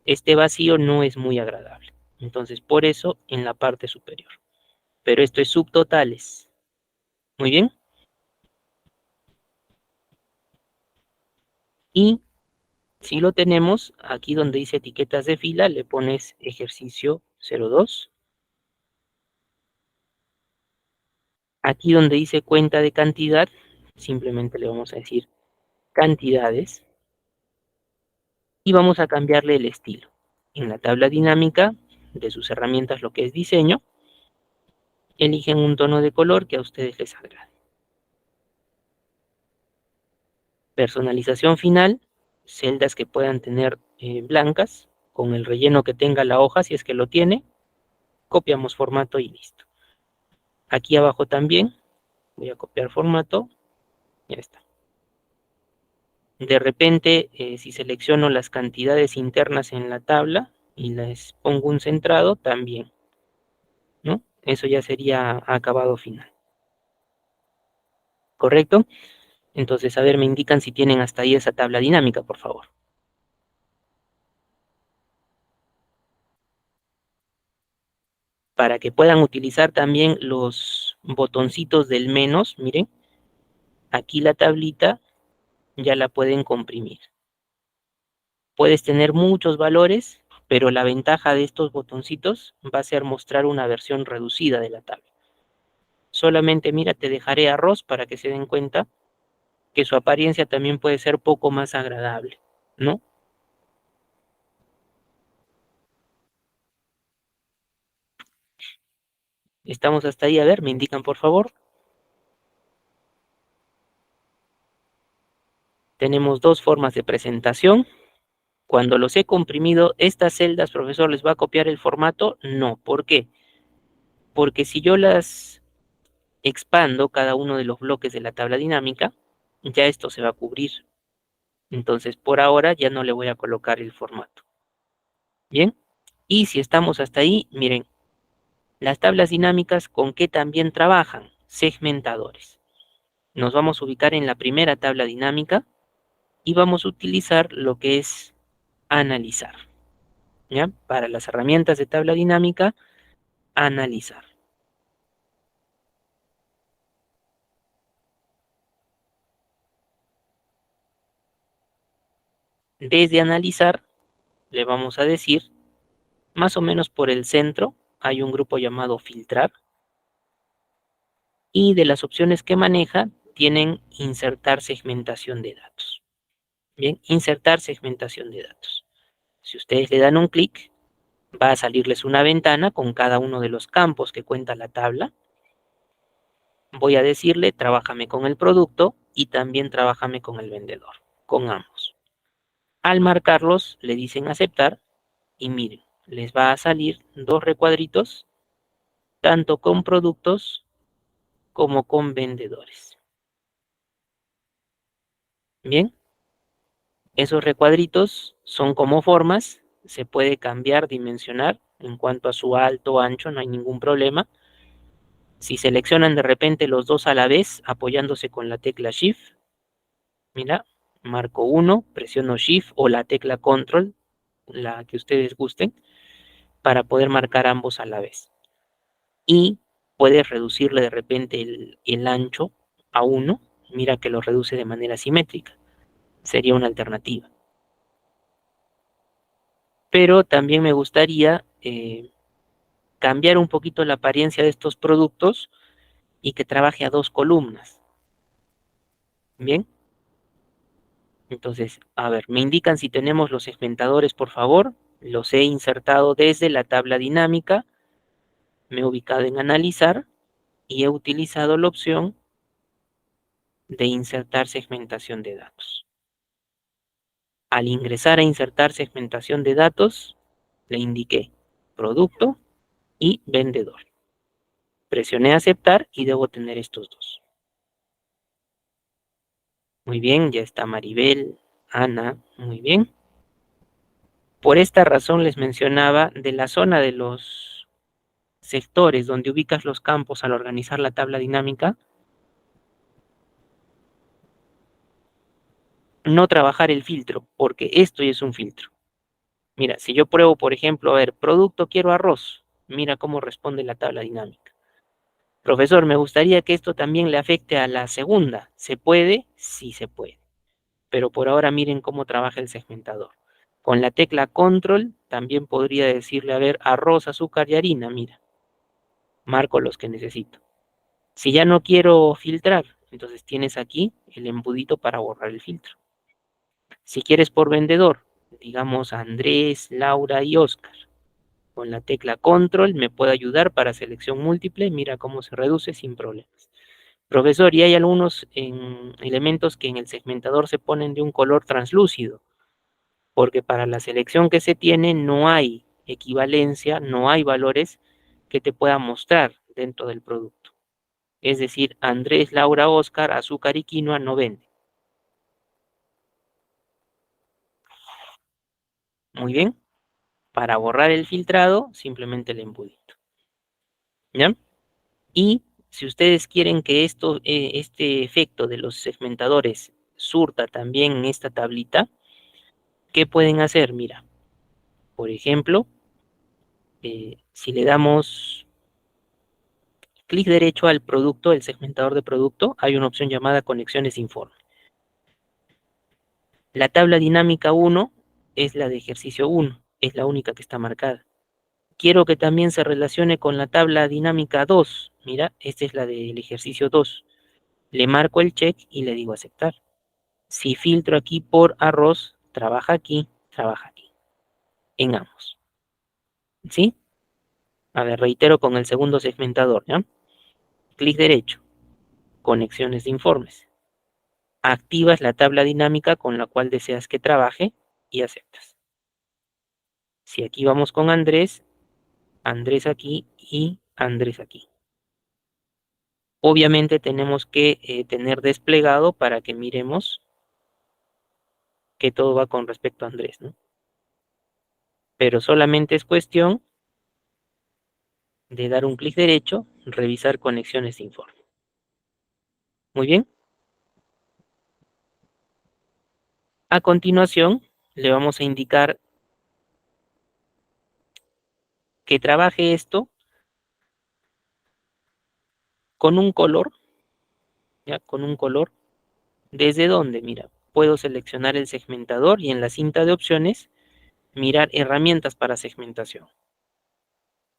Este vacío no es muy agradable, entonces por eso en la parte superior. Pero esto es subtotales. Muy bien. Y si lo tenemos, aquí donde dice etiquetas de fila, le pones ejercicio 02. Aquí donde dice cuenta de cantidad, simplemente le vamos a decir cantidades y vamos a cambiarle el estilo. En la tabla dinámica de sus herramientas, lo que es diseño, eligen un tono de color que a ustedes les agrade. Personalización final, celdas que puedan tener blancas, con el relleno que tenga la hoja, si es que lo tiene, copiamos formato y listo. Aquí abajo también, voy a copiar formato, ya está. De repente, si selecciono las cantidades internas en la tabla y les pongo un centrado, también, ¿no? Eso ya sería acabado final. ¿Correcto? Entonces, a ver, me indican si tienen hasta ahí esa tabla dinámica, por favor. Para que puedan utilizar también los botoncitos del menos, miren, aquí la tablita ya la pueden comprimir. Puedes tener muchos valores, pero la ventaja de estos botoncitos va a ser mostrar una versión reducida de la tabla. Solamente, mira, te dejaré arroz para que se den cuenta que su apariencia también puede ser poco más agradable, ¿no? Estamos hasta ahí, a ver, me indican por favor. Tenemos dos formas de presentación. Cuando los he comprimido, estas celdas, profesor, ¿les va a copiar el formato? No, ¿por qué? Porque si yo las expando cada uno de los bloques de la tabla dinámica, ya esto se va a cubrir. Entonces, por ahora ya no le voy a colocar el formato. Bien, y si estamos hasta ahí, miren, las tablas dinámicas, ¿con qué también trabajan? Segmentadores. Nos vamos a ubicar en la primera tabla dinámica y vamos a utilizar lo que es analizar. ¿Ya? Para las herramientas de tabla dinámica, analizar. Desde analizar, le vamos a decir, más o menos por el centro, hay un grupo llamado filtrar, y de las opciones que maneja, tienen insertar segmentación de datos. Bien, insertar segmentación de datos. Si ustedes le dan un clic, va a salirles una ventana con cada uno de los campos que cuenta la tabla. Voy a decirle, trabájame con el producto y también trabájame con el vendedor, con ambos. Al marcarlos, le dicen aceptar y miren, les va a salir dos recuadritos, tanto con productos como con vendedores. Bien, esos recuadritos son como formas, se puede cambiar, dimensionar, en cuanto a su alto o ancho, no hay ningún problema. Si seleccionan de repente los dos a la vez, apoyándose con la tecla Shift, mira, marco uno, presiono Shift o la tecla Control, la que ustedes gusten, para poder marcar ambos a la vez. Y puedes reducirle de repente el ancho a 1, mira que lo reduce de manera simétrica, sería una alternativa. Pero también me gustaría cambiar un poquito la apariencia de estos productos y que trabaje a dos columnas. Bien, entonces, a ver, me indican si tenemos los segmentadores, por favor. Los he insertado desde la tabla dinámica, me he ubicado en analizar y he utilizado la opción de insertar segmentación de datos. Al ingresar a insertar segmentación de datos, le indiqué producto y vendedor. Presioné aceptar y debo tener estos dos. Muy bien, ya está Maribel, Ana, muy bien. Por esta razón les mencionaba de la zona de los sectores donde ubicas los campos al organizar la tabla dinámica, no trabajar el filtro, porque esto ya es un filtro. Mira, si yo pruebo, por ejemplo, a ver, producto quiero arroz, mira cómo responde la tabla dinámica. Profesor, me gustaría que esto también le afecte a la segunda. ¿Se puede? Sí se puede. Pero por ahora miren cómo trabaja el segmentador. Con la tecla Control también podría decirle, a ver, arroz, azúcar y harina, mira. Marco los que necesito. Si ya no quiero filtrar, entonces tienes aquí el embudito para borrar el filtro. Si quieres por vendedor, digamos Andrés, Laura y Oscar. Con la tecla Control me puede ayudar para selección múltiple. Mira cómo se reduce sin problemas. Profesor, y hay algunos elementos que en el segmentador se ponen de un color translúcido, porque para la selección que se tiene no hay equivalencia, no hay valores que te puedan mostrar dentro del producto. Es decir, Andrés, Laura, Oscar, azúcar y quinoa no vende. Muy bien. Para borrar el filtrado, simplemente el embudito. ¿Ya? Y si ustedes quieren que este efecto de los segmentadores surta también en esta tablita, ¿qué pueden hacer? Mira, por ejemplo, si le damos clic derecho al producto, el segmentador de producto, hay una opción llamada conexiones informe. La tabla dinámica 1 es la de ejercicio 1, es la única que está marcada. Quiero que también se relacione con la tabla dinámica 2. Mira, esta es la del ejercicio 2. Le marco el check y le digo aceptar. Si filtro aquí por arroz, trabaja aquí, en ambos. ¿Sí? A ver, reitero con el segundo segmentador, ¿ya? Clic derecho, conexiones de informes. Activas la tabla dinámica con la cual deseas que trabaje y aceptas. Si aquí vamos con Andrés, Andrés aquí y Andrés aquí. Obviamente tenemos que tener desplegado para que miremos que todo va con respecto a Andrés, ¿no? Pero solamente es cuestión de dar un clic derecho, revisar conexiones de informe. Muy bien. A continuación, le vamos a indicar que trabaje esto con un color, ¿ya? Con un color. ¿Desde dónde? Mira, puedo seleccionar el segmentador y en la cinta de opciones mirar herramientas para segmentación.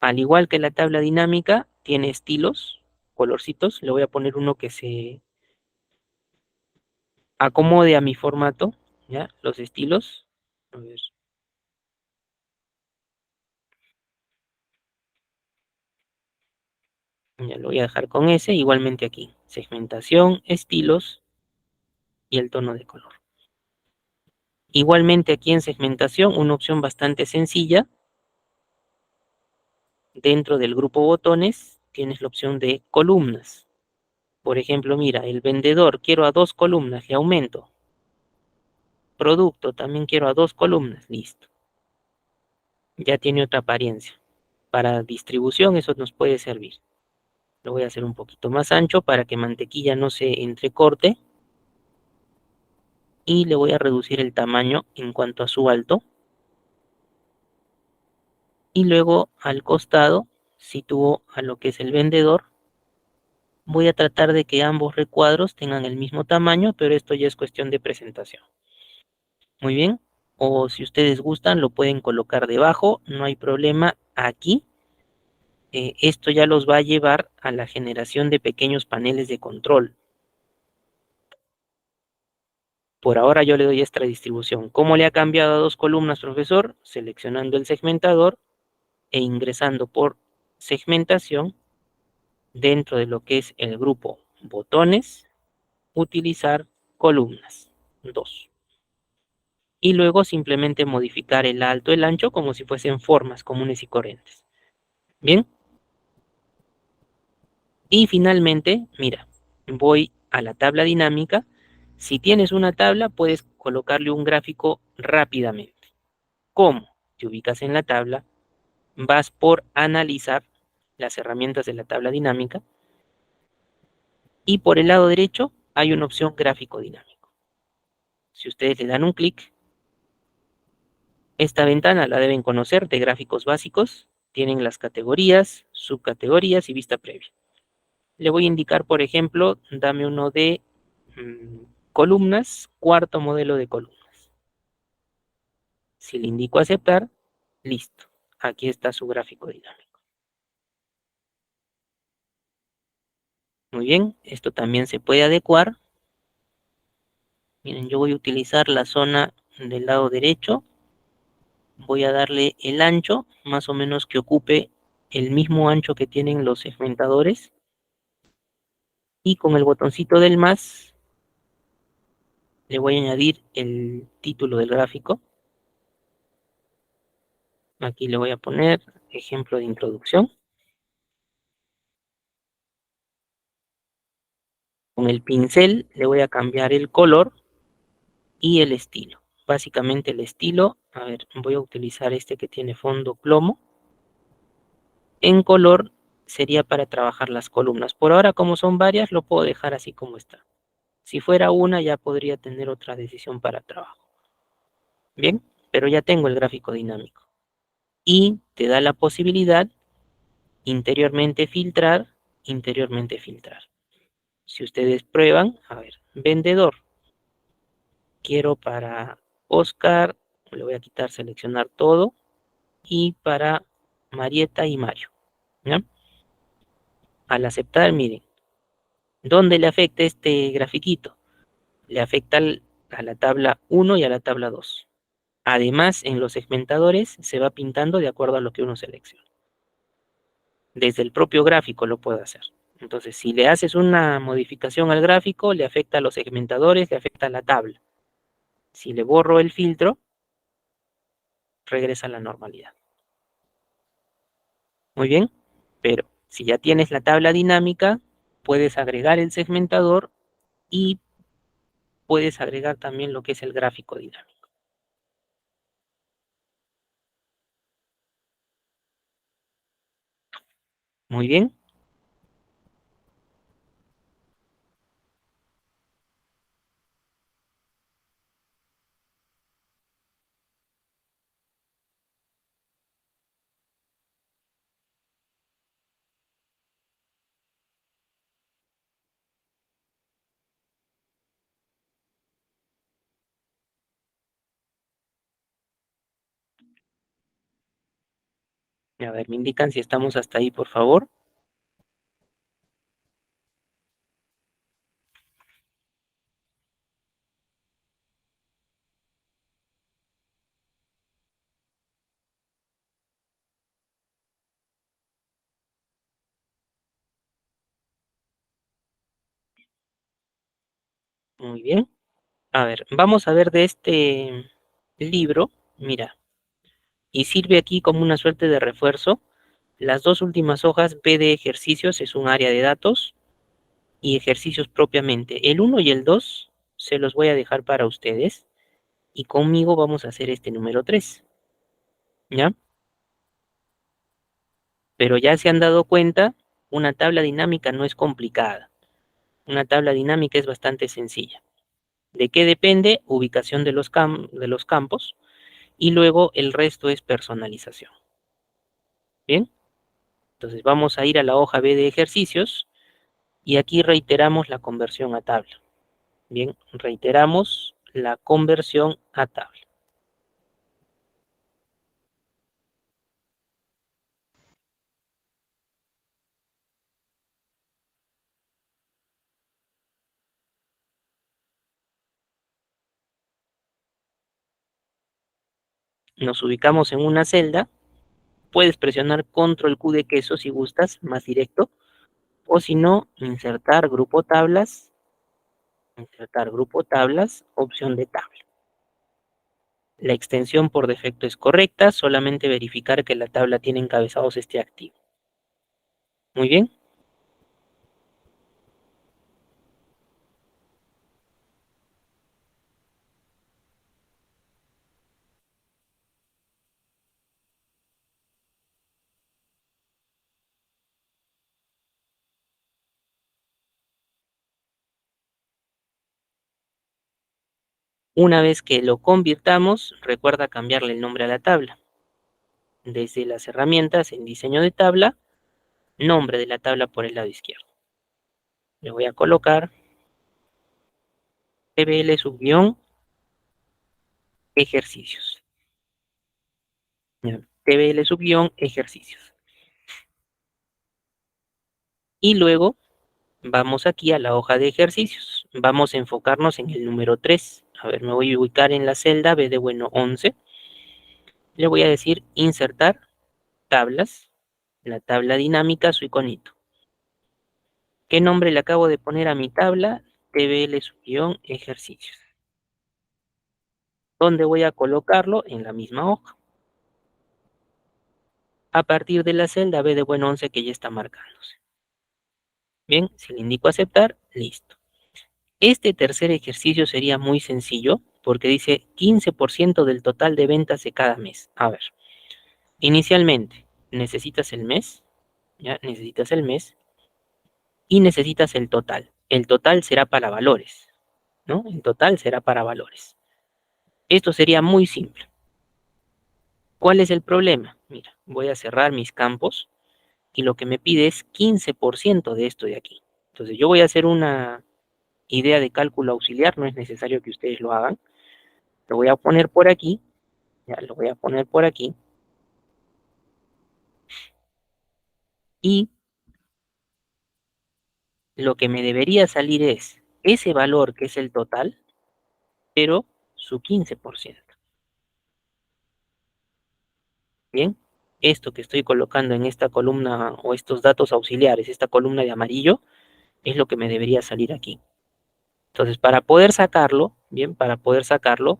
Al igual que la tabla dinámica, tiene estilos, colorcitos. Le voy a poner uno que se acomode a mi formato. ¿ya? Los estilos. A ver. Ya lo voy a dejar con ese, igualmente aquí. Segmentación, estilos y el tono de color. Igualmente aquí en segmentación, una opción bastante sencilla. Dentro del grupo botones tienes la opción de columnas. Por ejemplo, mira, el vendedor quiero a 2 columnas, le aumento. Producto también quiero a 2 columnas, listo. Ya tiene otra apariencia. Para distribución eso nos puede servir. Lo voy a hacer un poquito más ancho para que mantequilla no se entrecorte. Y le voy a reducir el tamaño en cuanto a su alto. Y luego al costado sitúo a lo que es el vendedor. Voy a tratar de que ambos recuadros tengan el mismo tamaño, pero esto ya es cuestión de presentación. Muy bien. O si ustedes gustan, lo pueden colocar debajo, no hay problema aquí. Esto ya los va a llevar a la generación de pequeños paneles de control. Por ahora yo le doy esta distribución. ¿Cómo le ha cambiado a 2 columnas, profesor? Seleccionando el segmentador e ingresando por segmentación dentro de lo que es el grupo botones, utilizar columnas 2. Y luego simplemente modificar el alto y el ancho como si fuesen formas comunes y corrientes. Bien. Y finalmente, mira, voy a la tabla dinámica. Si tienes una tabla, puedes colocarle un gráfico rápidamente. ¿Cómo? Te ubicas en la tabla, vas por analizar las herramientas de la tabla dinámica y por el lado derecho hay una opción gráfico dinámico. Si ustedes le dan un clic, esta ventana la deben conocer de gráficos básicos. Tienen las categorías, subcategorías y vista previa. Le voy a indicar, por ejemplo, dame uno de columnas, cuarto modelo de columnas. Si le indico aceptar, listo. Aquí está su gráfico dinámico. Muy bien, esto también se puede adecuar. Miren, yo voy a utilizar la zona del lado derecho. Voy a darle el ancho, más o menos que ocupe el mismo ancho que tienen los segmentadores. Y con el botoncito del más, le voy a añadir el título del gráfico. Aquí le voy a poner ejemplo de introducción. Con el pincel le voy a cambiar el color y el estilo. Básicamente el estilo, a ver, voy a utilizar este que tiene fondo plomo. En color sería para trabajar las columnas. Por ahora, como son varias, lo puedo dejar así como está. Si fuera una, ya podría tener otra decisión para trabajo. Bien, pero ya tengo el gráfico dinámico. Y te da la posibilidad interiormente filtrar, interiormente filtrar. Si ustedes prueban, a ver, vendedor, quiero para Oscar, le voy a quitar seleccionar todo, y para Marieta y Mario, ¿ya? Al aceptar, miren, ¿dónde le afecta este grafiquito? Le afecta a la tabla 1 y a la tabla 2. Además, en los segmentadores se va pintando de acuerdo a lo que uno selecciona. Desde el propio gráfico lo puedo hacer. Entonces, si le haces una modificación al gráfico, le afecta a los segmentadores, le afecta a la tabla. Si le borro el filtro, regresa a la normalidad. Muy bien, pero si ya tienes la tabla dinámica, puedes agregar el segmentador y puedes agregar también lo que es el gráfico dinámico. Muy bien. A ver, me indican si estamos hasta ahí, por favor. Muy bien. A ver, vamos a ver de este libro, mira, y sirve aquí como una suerte de refuerzo. Las dos últimas hojas, B de ejercicios, es un área de datos y ejercicios propiamente. El 1 y el 2 se los voy a dejar para ustedes y conmigo vamos a hacer este número 3, ¿ya? Pero ya se han dado cuenta, una tabla dinámica no es complicada. Una tabla dinámica es bastante sencilla. ¿De qué depende? Ubicación de de los campos y luego el resto es personalización. ¿Bien? Entonces vamos a ir a la hoja B de ejercicios y aquí reiteramos la conversión a tabla. Bien, reiteramos la conversión a tabla. Nos ubicamos en una celda. Puedes presionar control Q de queso si gustas, más directo. O si no, insertar grupo tablas, opción de tabla. La extensión por defecto es correcta, solamente verificar que la tabla tiene encabezados esté activo. Muy bien. Una vez que lo convirtamos, recuerda cambiarle el nombre a la tabla. Desde las herramientas en diseño de tabla, nombre de la tabla por el lado izquierdo. Le voy a colocar TBL subguión ejercicios. TBL subguión ejercicios. Y luego vamos aquí a la hoja de ejercicios. Vamos a enfocarnos en el número 3. A ver, me voy a ubicar en la celda B de bueno 11. Le voy a decir insertar tablas. La tabla dinámica, su iconito. ¿Qué nombre le acabo de poner a mi tabla? TBL subguión ejercicios. ¿Dónde voy a colocarlo? En la misma hoja. A partir de la celda B de bueno 11 que ya está marcándose. Bien, si le indico aceptar, listo. Este tercer ejercicio sería muy sencillo porque dice 15% del total de ventas de cada mes. A ver, inicialmente necesitas el mes, ya necesitas el mes y necesitas el total. El total será para valores, ¿no? El total será para valores. Esto sería muy simple. ¿Cuál es el problema? Mira, voy a cerrar mis campos y lo que me pide es 15% de esto de aquí. Entonces yo voy a hacer una idea de cálculo auxiliar, no es necesario que ustedes lo hagan. Lo voy a poner por aquí, ya lo voy a poner por aquí. Y lo que me debería salir es ese valor que es el total, pero su 15%. Bien, esto que estoy colocando en esta columna o estos datos auxiliares, esta columna de amarillo, es lo que me debería salir aquí. Entonces, para poder sacarlo, bien, para poder sacarlo,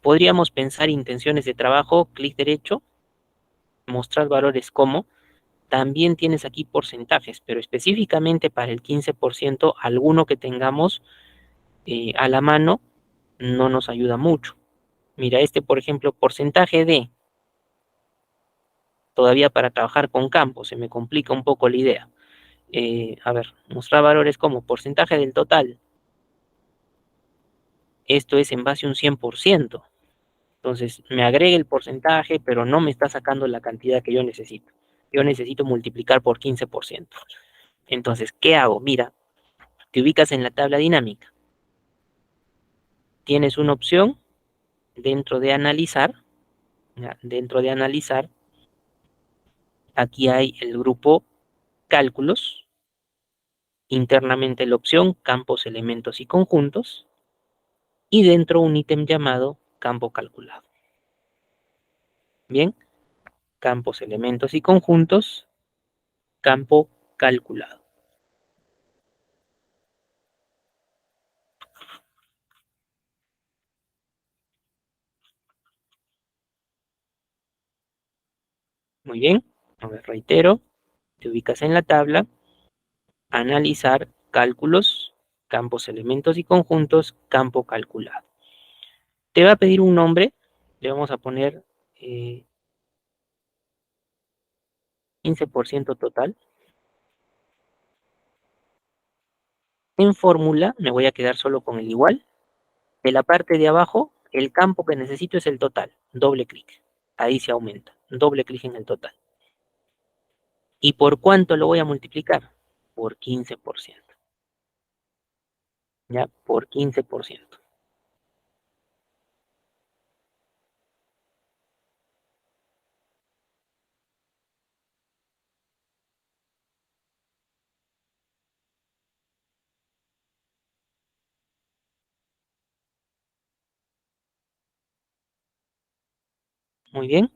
podríamos pensar intenciones de trabajo, clic derecho, mostrar valores como, también tienes aquí porcentajes, pero específicamente para el 15%, alguno que tengamos a la mano no nos ayuda mucho. Mira, este, por ejemplo, porcentaje de, todavía para trabajar con campos, se me complica un poco la idea. A ver, mostrar valores como porcentaje del total. Esto es en base a un 100%. Entonces, me agrega el porcentaje, pero no me está sacando la cantidad que yo necesito. Yo necesito multiplicar por 15%. Entonces, ¿qué hago? Mira, te ubicas en la tabla dinámica. Tienes una opción dentro de analizar. ¿Ya? Dentro de analizar, aquí hay el grupo cálculos. Internamente la opción campos, elementos y conjuntos. Y dentro un ítem llamado campo calculado. Bien, campos, elementos y conjuntos, campo calculado. Muy bien. A ver, reitero. Te ubicas en la tabla. Analizar cálculos, campos, elementos y conjuntos, campo calculado. Te va a pedir un nombre. Le vamos a poner 15% total. En fórmula me voy a quedar solo con el igual. De la parte de abajo, el campo que necesito es el total. Doble clic. Ahí se aumenta. Doble clic en el total. ¿Y por cuánto lo voy a multiplicar? Por 15%. ¿Ya? Por 15%. Muy bien.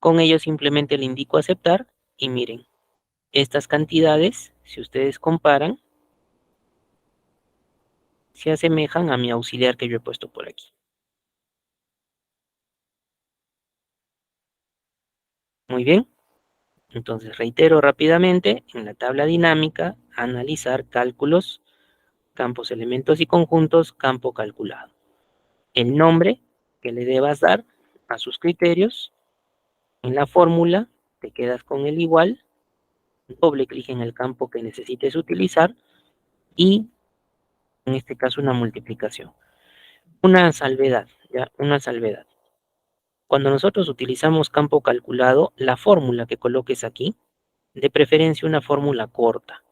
Con ello simplemente le indico aceptar y miren, estas cantidades, si ustedes comparan, se asemejan a mi auxiliar que yo he puesto por aquí. Muy bien. Entonces reitero rápidamente, en la tabla dinámica, analizar cálculos, campos, elementos y conjuntos, campo calculado. El nombre que le debas dar a sus criterios. En la fórmula te quedas con el igual, doble clic en el campo que necesites utilizar y en este caso una multiplicación. Una salvedad, ¿ya? Una salvedad. Cuando nosotros utilizamos campo calculado, la fórmula que coloques aquí, de preferencia una fórmula corta.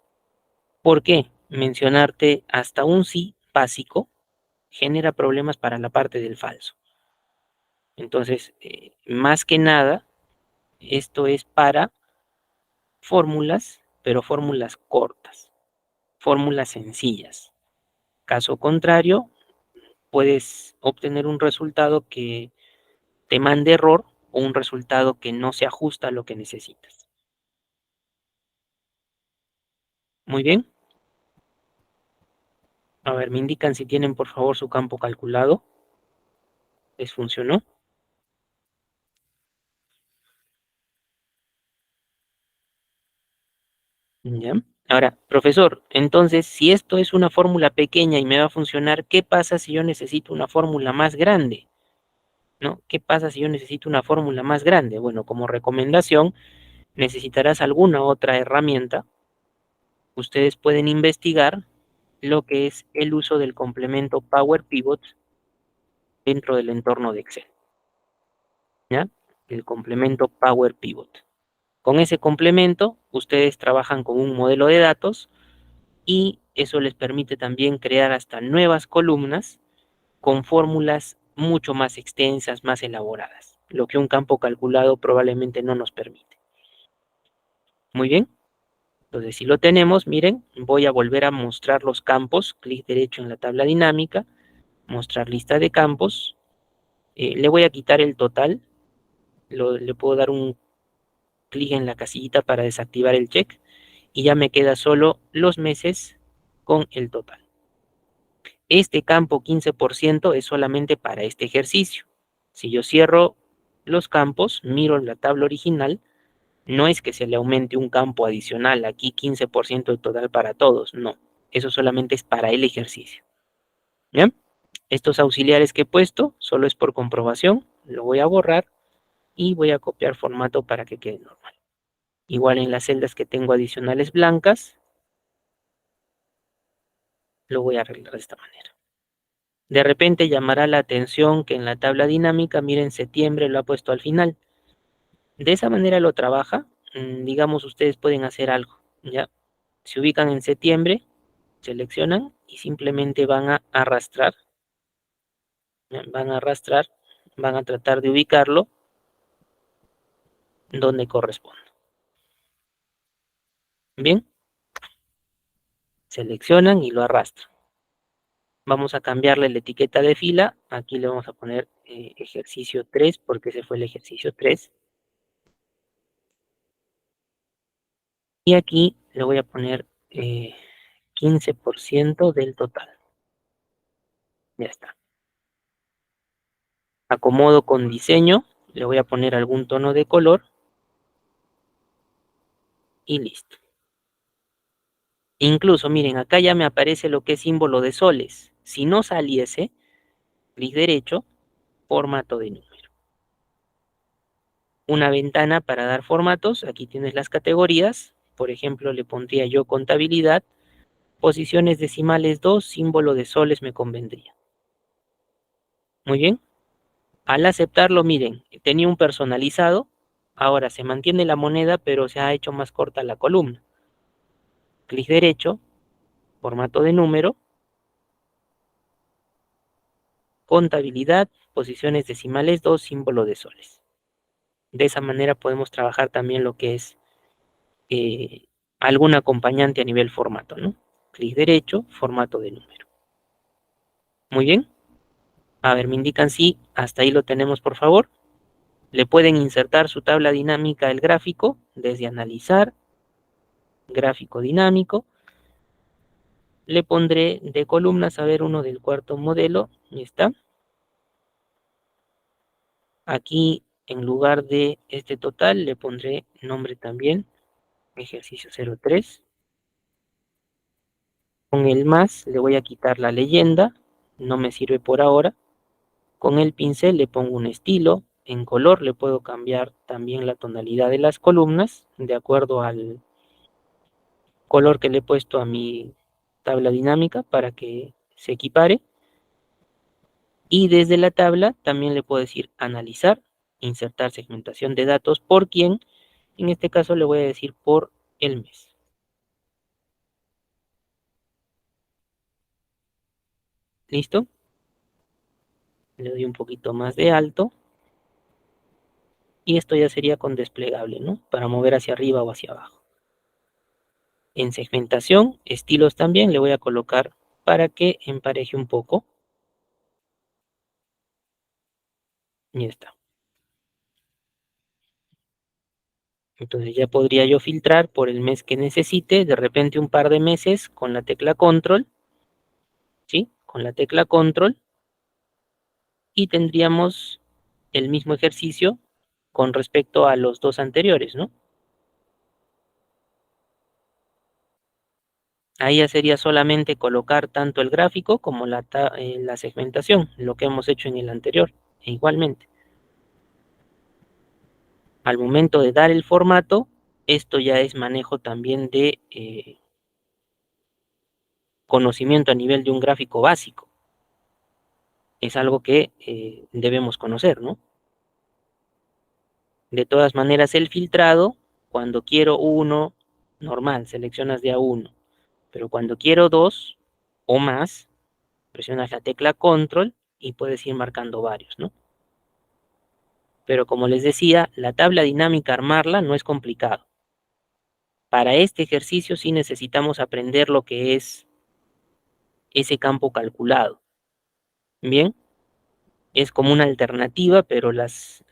¿Por qué? Mencionarte hasta un sí básico genera problemas para la parte del falso. Entonces, más que nada, esto es para fórmulas, pero fórmulas cortas, fórmulas sencillas. Caso contrario, puedes obtener un resultado que te mande error o un resultado que no se ajusta a lo que necesitas. Muy bien. A ver, me indican si tienen por favor su campo calculado. ¿Les funcionó? ¿Ya? Ahora, profesor, entonces, si esto es una fórmula pequeña y me va a funcionar, ¿qué pasa si yo necesito una fórmula más grande? ¿No? ¿Qué pasa si yo necesito una fórmula más grande? Bueno, como recomendación, necesitarás alguna otra herramienta. Ustedes pueden investigar lo que es el uso del complemento Power Pivot dentro del entorno de Excel, ¿ya? El complemento Power Pivot. Con ese complemento, ustedes trabajan con un modelo de datos y eso les permite también crear hasta nuevas columnas con fórmulas mucho más extensas, más elaboradas, lo que un campo calculado probablemente no nos permite. Muy bien, entonces si lo tenemos, miren, voy a volver a mostrar los campos, clic derecho en la tabla dinámica, mostrar lista de campos, le voy a quitar el total, le puedo dar un clic en la casillita para desactivar el check y ya me queda solo los meses con el total. Este campo 15% es solamente para este ejercicio. Si yo cierro los campos, miro la tabla original, no es que se le aumente un campo adicional, aquí 15% de total para todos, no. Eso solamente es para el ejercicio. ¿Bien? Estos auxiliares que he puesto solo es por comprobación, lo voy a borrar y voy a copiar formato para que quede normal. Igual en las celdas que tengo adicionales blancas, lo voy a arreglar de esta manera. De repente llamará la atención que en la tabla dinámica, miren, septiembre lo ha puesto al final. De esa manera lo trabaja. Digamos, ustedes pueden hacer algo, ¿ya? Se ubican en septiembre, seleccionan y simplemente van a arrastrar, ¿ya? Van a arrastrar van a tratar de ubicarlo donde corresponde. Bien, seleccionan y lo arrastran. Vamos a cambiarle la etiqueta de fila. Aquí le vamos a poner ejercicio 3 porque ese fue el ejercicio 3. Y aquí le voy a poner 15% del total. Ya está. Acomodo con diseño. Le voy a poner algún tono de color. Y listo. Incluso, miren, acá ya me aparece lo que es símbolo de soles. Si no saliese, clic derecho, formato de número. Una ventana para dar formatos. Aquí tienes las categorías. Por ejemplo, le pondría yo contabilidad. Posiciones decimales 2, símbolo de soles me convendría. Muy bien. Al aceptarlo, miren, tenía un personalizado. Ahora se mantiene la moneda, pero se ha hecho más corta la columna. Clic derecho, formato de número, contabilidad, posiciones decimales 2, símbolo de soles. De esa manera podemos trabajar también lo que es algún acompañante a nivel formato, ¿no? Clic derecho, formato de número. Muy bien. A ver, me indican si hasta ahí lo tenemos, por favor. Le pueden insertar su tabla dinámica el gráfico desde analizar, gráfico dinámico. Le pondré de columnas, a ver, uno del cuarto modelo. Ahí está. Aquí, en lugar de este total, le pondré nombre también, ejercicio 03. Con el más le voy a quitar la leyenda, no me sirve por ahora. Con el pincel le pongo un estilo. En color le puedo cambiar también la tonalidad de las columnas, de acuerdo al color que le he puesto a mi tabla dinámica para que se equipare. Y desde la tabla también le puedo decir analizar, insertar segmentación de datos por quién. En este caso le voy a decir por el mes. ¿Listo? Le doy un poquito más de alto. Y esto ya sería con desplegable, ¿no? Para mover hacia arriba o hacia abajo. En segmentación, estilos también le voy a colocar para que empareje un poco. Y ya está. Entonces ya podría yo filtrar por el mes que necesite, de repente un par de meses con la tecla control, ¿sí? Con la tecla control y tendríamos el mismo ejercicio con respecto a los dos anteriores, ¿no? Ahí ya sería solamente colocar tanto el gráfico como la segmentación, lo que hemos hecho en el anterior, e igualmente. Al momento de dar el formato, esto ya es manejo también de conocimiento a nivel de un gráfico básico. Es algo que debemos conocer, ¿no? De todas maneras, el filtrado, cuando quiero uno, normal, seleccionas de a uno. Pero cuando quiero dos o más, presionas la tecla control y puedes ir marcando varios, ¿no? Pero como les decía, la tabla dinámica armarla no es complicado. Para este ejercicio sí necesitamos aprender lo que es ese campo calculado. Bien, es como una alternativa, pero las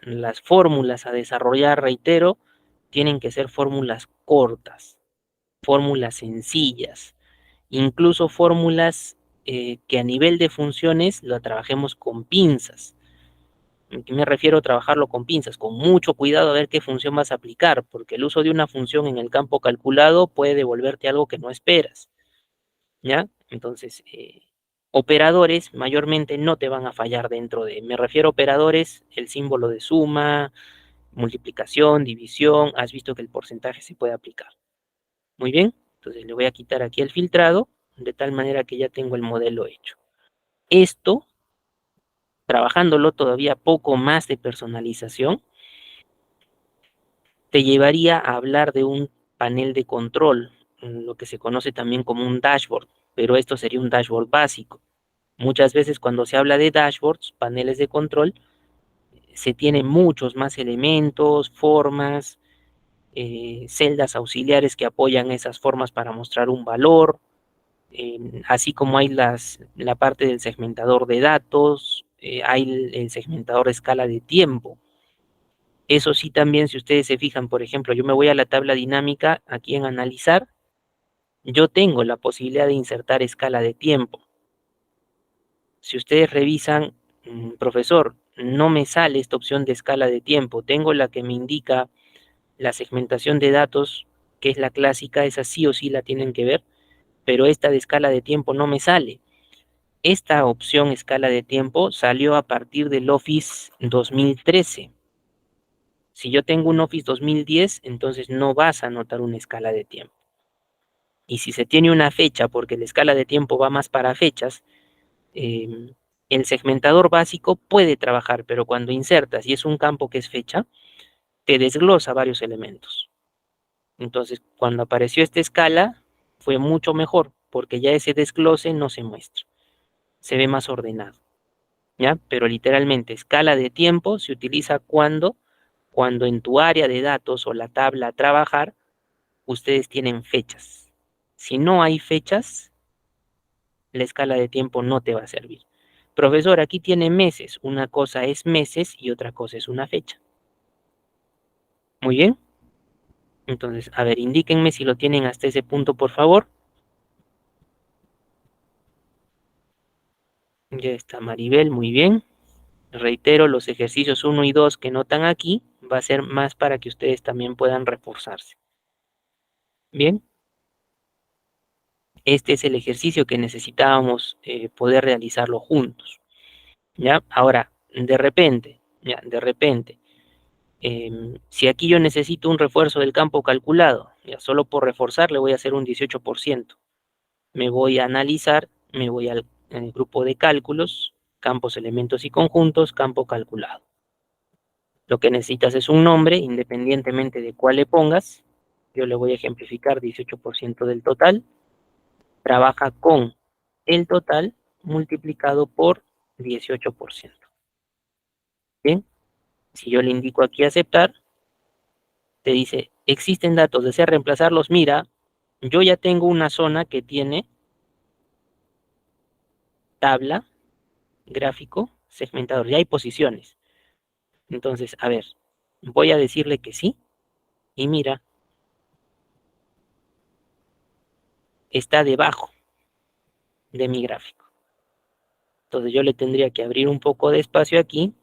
fórmulas a desarrollar, reitero, tienen que ser fórmulas cortas, fórmulas sencillas, incluso fórmulas que a nivel de funciones lo trabajemos con pinzas. ¿A qué me refiero a trabajarlo con pinzas? Con mucho cuidado a ver qué función vas a aplicar, porque el uso de una función en el campo calculado puede devolverte algo que no esperas, ¿ya? Entonces, operadores mayormente no te van a fallar dentro de, me refiero a operadores, el símbolo de suma, multiplicación, división, has visto que el porcentaje se puede aplicar. Muy bien, entonces le voy a quitar aquí el filtrado, de tal manera que ya tengo el modelo hecho. Esto, trabajándolo todavía poco más de personalización, te llevaría a hablar de un panel de control, lo que se conoce también como un dashboard, pero esto sería un dashboard básico. Muchas veces cuando se habla de dashboards, paneles de control, se tienen muchos más elementos, formas, celdas auxiliares que apoyan esas formas para mostrar un valor, así como hay la parte del segmentador de datos, hay el segmentador de escala de tiempo. Eso sí, también, si ustedes se fijan, por ejemplo, yo me voy a la tabla dinámica, aquí en analizar, yo tengo la posibilidad de insertar escala de tiempo. Si ustedes revisan, profesor, no me sale esta opción de escala de tiempo, tengo la que me indica la segmentación de datos, que es la clásica, esa sí o sí la tienen que ver, pero esta de escala de tiempo no me sale. Esta opción escala de tiempo salió a partir del Office 2013. Si yo tengo un Office 2010, entonces no vas a notar una escala de tiempo. Y si se tiene una fecha, porque la escala de tiempo va más para fechas, el segmentador básico puede trabajar, pero cuando insertas y es un campo que es fecha, te desglosa varios elementos. Entonces, cuando apareció esta escala, fue mucho mejor, porque ya ese desglose no se muestra, se ve más ordenado, ¿ya? Pero literalmente, escala de tiempo se utiliza cuando en tu área de datos o la tabla a trabajar, ustedes tienen fechas. Si no hay fechas, la escala de tiempo no te va a servir. Profesor, aquí tiene meses. Una cosa es meses y otra cosa es una fecha. Muy bien. Entonces, a ver, indíquenme si lo tienen hasta ese punto, por favor. Ya está Maribel, muy bien. Reitero, los ejercicios 1 y 2 que notan aquí va a ser más para que ustedes también puedan reforzarse. Bien. Este es el ejercicio que necesitábamos poder realizarlo juntos. ¿Ya? Ahora, de repente, si aquí yo necesito un refuerzo del campo calculado, ya solo por reforzar le voy a hacer un 18%. Me voy a analizar, me voy al grupo de cálculos, campos, elementos y conjuntos, campo calculado. Lo que necesitas es un nombre, independientemente de cuál le pongas. Yo le voy a ejemplificar 18% del total. Trabaja con el total multiplicado por 18%. Bien, si yo le indico aquí aceptar, te dice, existen datos, desea reemplazarlos, mira, yo ya tengo una zona que tiene tabla, gráfico, segmentador, ya hay posiciones. Entonces, a ver, voy a decirle que sí, y mira, está debajo de mi gráfico. Entonces yo le tendría que abrir un poco de espacio aquí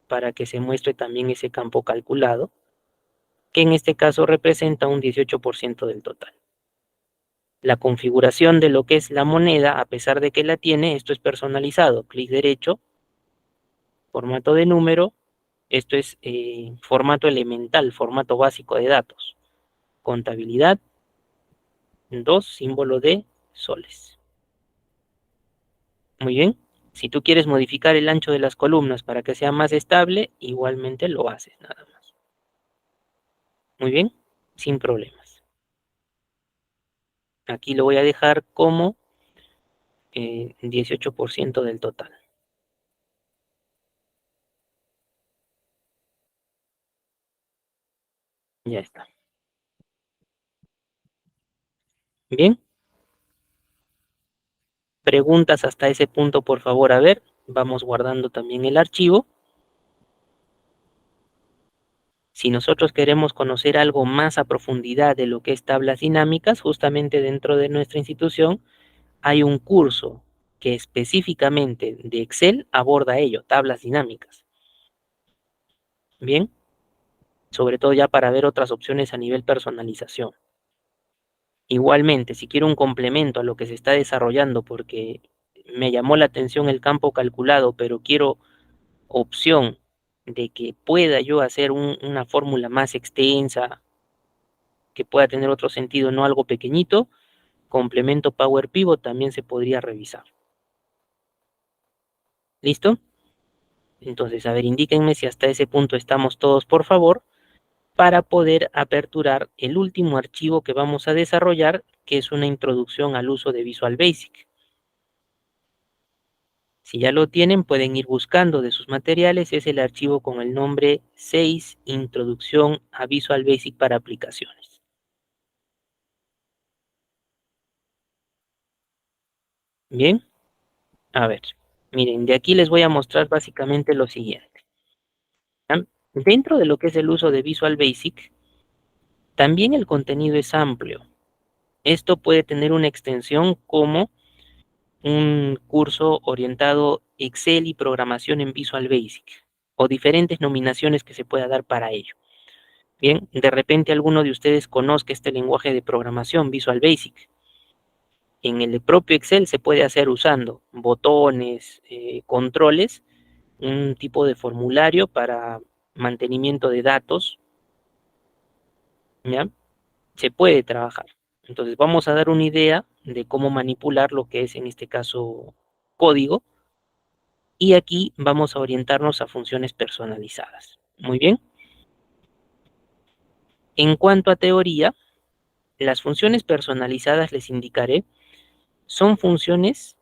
para que se muestre también ese campo calculado, que en este caso representa un 18% del total. La configuración de lo que es la moneda, a pesar de que la tiene, esto es personalizado. Clic derecho, formato de número, esto es formato elemental, formato básico de datos. Contabilidad, 2, símbolo de soles. Muy bien. Si tú quieres modificar el ancho de las columnas para que sea más estable, igualmente lo haces nada más. Muy bien, sin problemas. Aquí lo voy a dejar como 18% del total. Ya está. Bien. Preguntas hasta ese punto, por favor, a ver. Vamos guardando también el archivo. Si nosotros queremos conocer algo más a profundidad de lo que es tablas dinámicas, justamente dentro de nuestra institución hay un curso que específicamente de Excel aborda ello, tablas dinámicas. Bien, sobre todo ya para ver otras opciones a nivel personalización. Igualmente, si quiero un complemento a lo que se está desarrollando porque me llamó la atención el campo calculado, pero quiero opción de que pueda yo hacer una fórmula más extensa, que pueda tener otro sentido, no algo pequeñito, complemento Power Pivot también se podría revisar. ¿Listo? Entonces, a ver, indíquenme si hasta ese punto estamos todos, por favor, para poder aperturar el último archivo que vamos a desarrollar, que es una introducción al uso de Visual Basic. Si ya lo tienen, pueden ir buscando de sus materiales. Es el archivo con el nombre 6, Introducción a Visual Basic para aplicaciones. Bien, a ver, miren, de aquí les voy a mostrar básicamente lo siguiente. Dentro de lo que es el uso de Visual Basic, también el contenido es amplio. Esto puede tener una extensión como un curso orientado Excel y programación en Visual Basic, o diferentes nominaciones que se pueda dar para ello. Bien, de repente alguno de ustedes conozca este lenguaje de programación Visual Basic. En el propio Excel se puede hacer usando botones, controles, un tipo de formulario para mantenimiento de datos, ¿ya? Se puede trabajar. Entonces vamos a dar una idea de cómo manipular lo que es en este caso código, y aquí vamos a orientarnos a funciones personalizadas. Muy bien. En cuanto a teoría, las funciones personalizadas, les indicaré, son funciones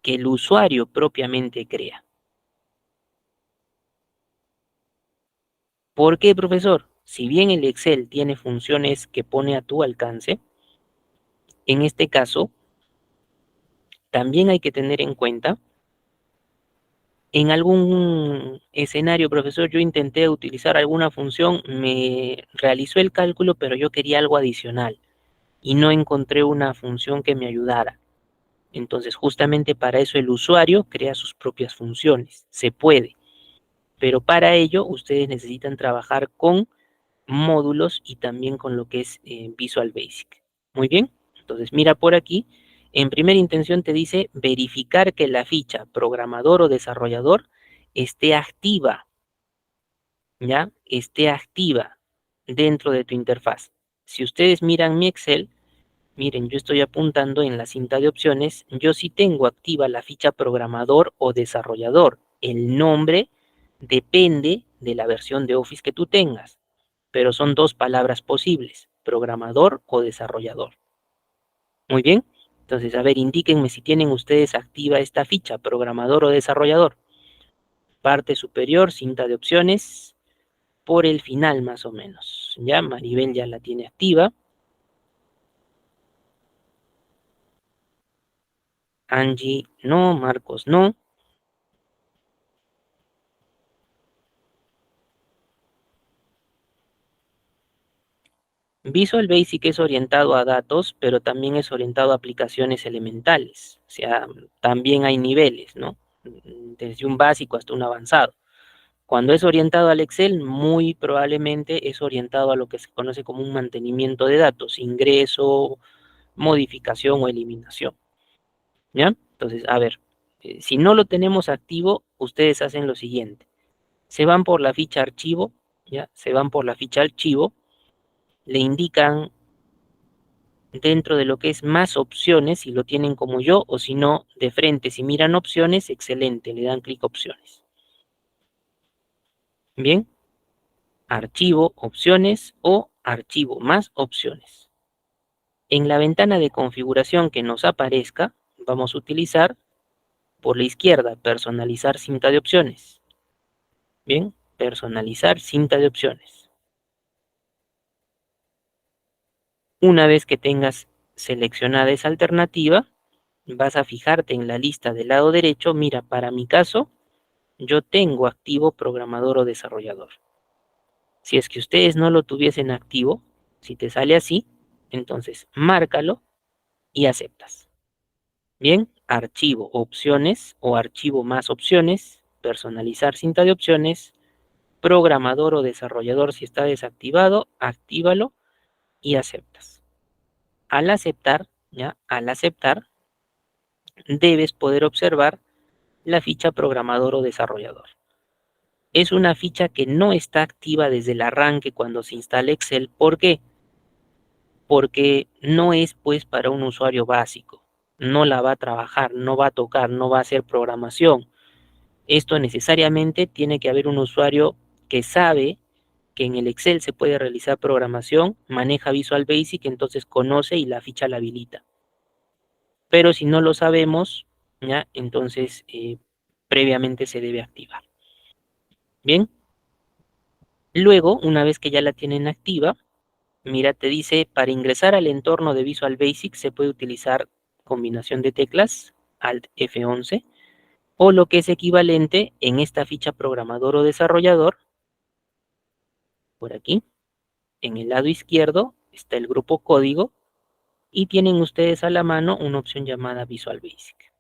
que el usuario propiamente crea. ¿Por qué, profesor? Si bien el Excel tiene funciones que pone a tu alcance, en este caso también hay que tener en cuenta, en algún escenario, profesor, yo intenté utilizar alguna función, me realizó el cálculo, pero yo quería algo adicional y no encontré una función que me ayudara. Entonces, justamente para eso el usuario crea sus propias funciones. Se puede, pero para ello ustedes necesitan trabajar con módulos y también con lo que es Visual Basic. Muy bien, entonces mira por aquí. En primera intención te dice verificar que la ficha programador o desarrollador esté activa, ¿ya? Esté activa dentro de tu interfaz. Si ustedes miran mi Excel, miren, yo estoy apuntando en la cinta de opciones, yo sí tengo activa la ficha programador o desarrollador. El nombre depende de la versión de Office que tú tengas, pero son dos palabras posibles, programador o desarrollador. Muy bien, entonces, a ver, indíquenme si tienen ustedes activa esta ficha, programador o desarrollador. Parte superior, cinta de opciones, por el final más o menos. Ya, Maribel ya la tiene activa. Angie no, Marcos no. Visual Basic es orientado a datos, pero también es orientado a aplicaciones elementales. O sea, también hay niveles, ¿no? Desde un básico hasta un avanzado. Cuando es orientado al Excel, muy probablemente es orientado a lo que se conoce como un mantenimiento de datos, ingreso, modificación o eliminación. ¿Ya? Entonces, a ver, si no lo tenemos activo, ustedes hacen lo siguiente. Se van por la ficha archivo, ¿ya? Se van por la ficha archivo, le indican dentro de lo que es más opciones, si lo tienen como yo, o si no, de frente, si miran opciones, excelente, le dan clic opciones. Bien, archivo, opciones o archivo más opciones. En la ventana de configuración que nos aparezca, vamos a utilizar por la izquierda, personalizar cinta de opciones. Bien, personalizar cinta de opciones. Una vez que tengas seleccionada esa alternativa, vas a fijarte en la lista del lado derecho. Mira, para mi caso, yo tengo activo programador o desarrollador. Si es que ustedes no lo tuviesen activo, si te sale así, entonces márcalo y aceptas. Bien, archivo opciones o archivo más opciones, personalizar cinta de opciones, programador o desarrollador si está desactivado, actívalo y aceptas. Al aceptar, ¿ya? Al aceptar, debes poder observar la ficha programador o desarrollador. Es una ficha que no está activa desde el arranque cuando se instala Excel. ¿Por qué? Porque no es pues para un usuario básico. No la va a trabajar, no va a tocar, no va a hacer programación. Esto necesariamente tiene que haber un usuario que sabe que en el Excel se puede realizar programación, maneja Visual Basic, entonces conoce y la ficha la habilita. Pero si no lo sabemos, ¿ya? Entonces, previamente se debe activar. Bien. Luego, una vez que ya la tienen activa, mira, te dice, para ingresar al entorno de Visual Basic se puede utilizar combinación de teclas, Alt F11, o lo que es equivalente en esta ficha programador o desarrollador, por aquí, en el lado izquierdo está el grupo código y tienen ustedes a la mano una opción llamada Visual Basic.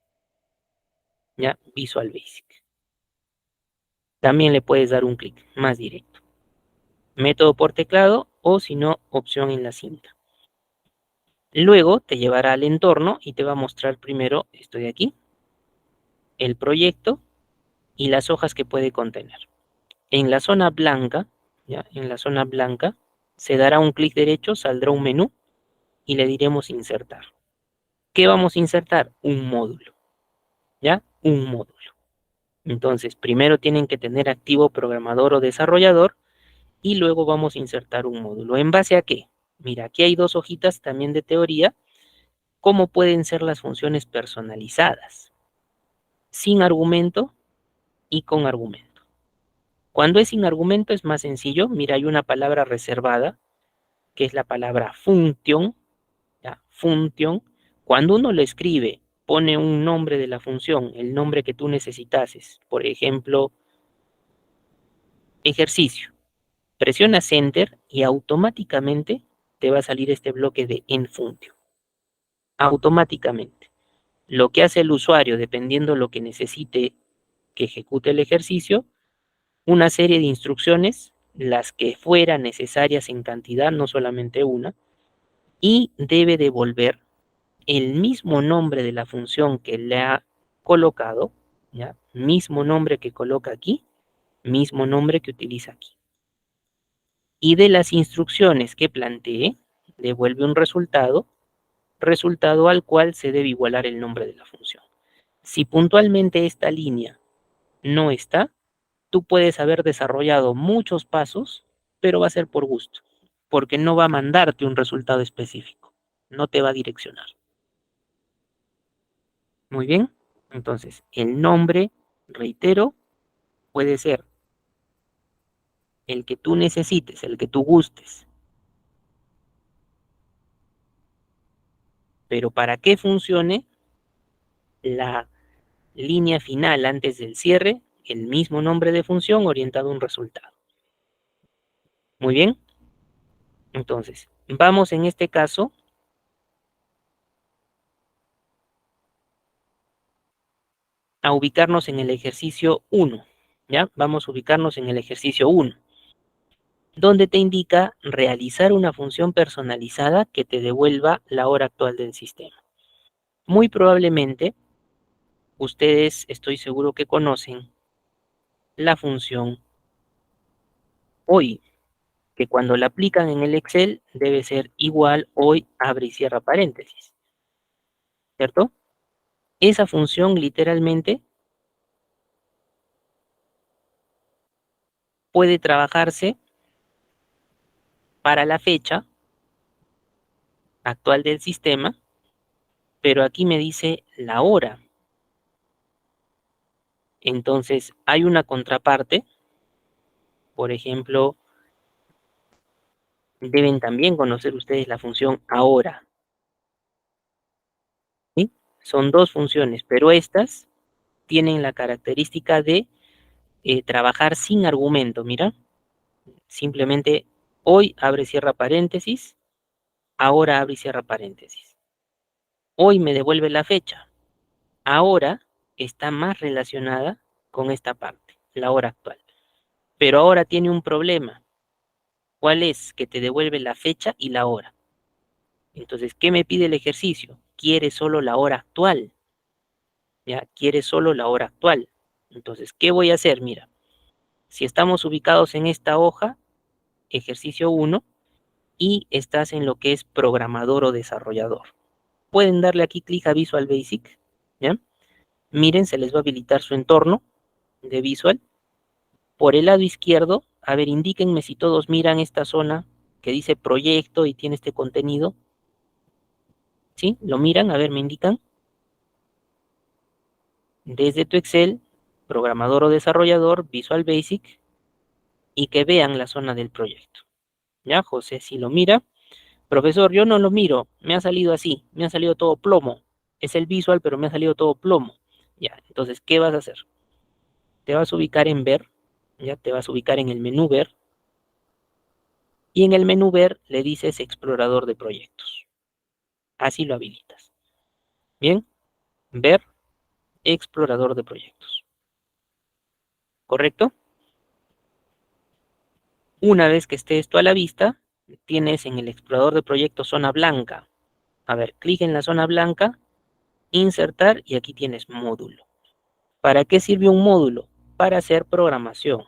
¿Ya? Visual Basic. También le puedes dar un clic más directo. Método por teclado o si no, opción en la cinta. Luego te llevará al entorno y te va a mostrar primero, esto de aquí, el proyecto y las hojas que puede contener. En la zona blanca, ¿ya? En la zona blanca, se dará un clic derecho, saldrá un menú y le diremos insertar. ¿Qué vamos a insertar? Un módulo, ¿ya? Un módulo. Entonces, primero tienen que tener activo programador o desarrollador y luego vamos a insertar un módulo. ¿En base a qué? Mira, aquí hay dos hojitas también de teoría. ¿Cómo pueden ser las funciones personalizadas? Sin argumento y con argumento. Cuando es sin argumento es más sencillo. Mira, hay una palabra reservada, que es la palabra function, ¿ya? Function. Cuando uno lo escribe, pone un nombre de la función, el nombre que tú necesitases. Por ejemplo, ejercicio. Presionas Enter y automáticamente te va a salir este bloque de en function. Automáticamente. Lo que hace el usuario, dependiendo lo que necesite que ejecute el ejercicio, una serie de instrucciones, las que fueran necesarias en cantidad, no solamente una, y debe devolver el mismo nombre de la función que le ha colocado, ¿ya? Mismo nombre que coloca aquí, mismo nombre que utiliza aquí. Y de las instrucciones que plantee, devuelve un resultado, resultado al cual se debe igualar el nombre de la función. Si puntualmente esta línea no está, tú puedes haber desarrollado muchos pasos, pero va a ser por gusto, porque no va a mandarte un resultado específico, no te va a direccionar. Muy bien, entonces el nombre, reitero, puede ser el que tú necesites, el que tú gustes, pero para que funcione, la línea final antes del cierre, el mismo nombre de función orientado a un resultado. Muy bien, entonces vamos en este caso a ubicarnos en el ejercicio 1, ¿ya? Vamos a ubicarnos en el ejercicio 1, donde te indica realizar una función personalizada que te devuelva la hora actual del sistema. Muy probablemente, ustedes estoy seguro que conocen la función hoy, que cuando la aplican en el Excel debe ser igual hoy, abre y cierra paréntesis, ¿cierto? Esa función literalmente puede trabajarse para la fecha actual del sistema, pero aquí me dice la hora. Entonces, hay una contraparte, por ejemplo, deben también conocer ustedes la función ahora, ¿sí? Son dos funciones, pero estas tienen la característica de trabajar sin argumento, mira, simplemente hoy abre y cierra paréntesis, ahora abre y cierra paréntesis. Hoy me devuelve la fecha, ahora está más relacionada con esta parte, la hora actual. Pero ahora tiene un problema. ¿Cuál es? Que te devuelve la fecha y la hora. Entonces, ¿qué me pide el ejercicio? Quiere solo la hora actual. ¿Ya? Quiere solo la hora actual. Entonces, ¿qué voy a hacer? Mira, si estamos ubicados en esta hoja, ejercicio 1, y estás en lo que es programador o desarrollador. Pueden darle aquí clic a Visual Basic, ¿ya? Miren, se les va a habilitar su entorno de Visual. Por el lado izquierdo, a ver, indíquenme si todos miran esta zona que dice proyecto y tiene este contenido. ¿Sí? ¿Lo miran? A ver, me indican. desde tu Excel, programador o desarrollador, Visual Basic, y que vean la zona del proyecto. ¿Ya? José si lo mira. Profesor, yo no lo miro, me ha salido así, me ha salido todo plomo. Es el visual, pero me ha salido todo plomo. Ya, entonces, ¿qué vas a hacer? Te vas a ubicar en ver, ya te vas a ubicar en el menú ver, y en el menú ver le dices explorador de proyectos. Así lo habilitas. Bien, ver, explorador de proyectos. ¿Correcto? Una vez que esté esto a la vista, tienes en el explorador de proyectos zona blanca. A ver, clic en la zona blanca, insertar y aquí tienes módulo. ¿Para qué sirve un módulo? Para hacer programación.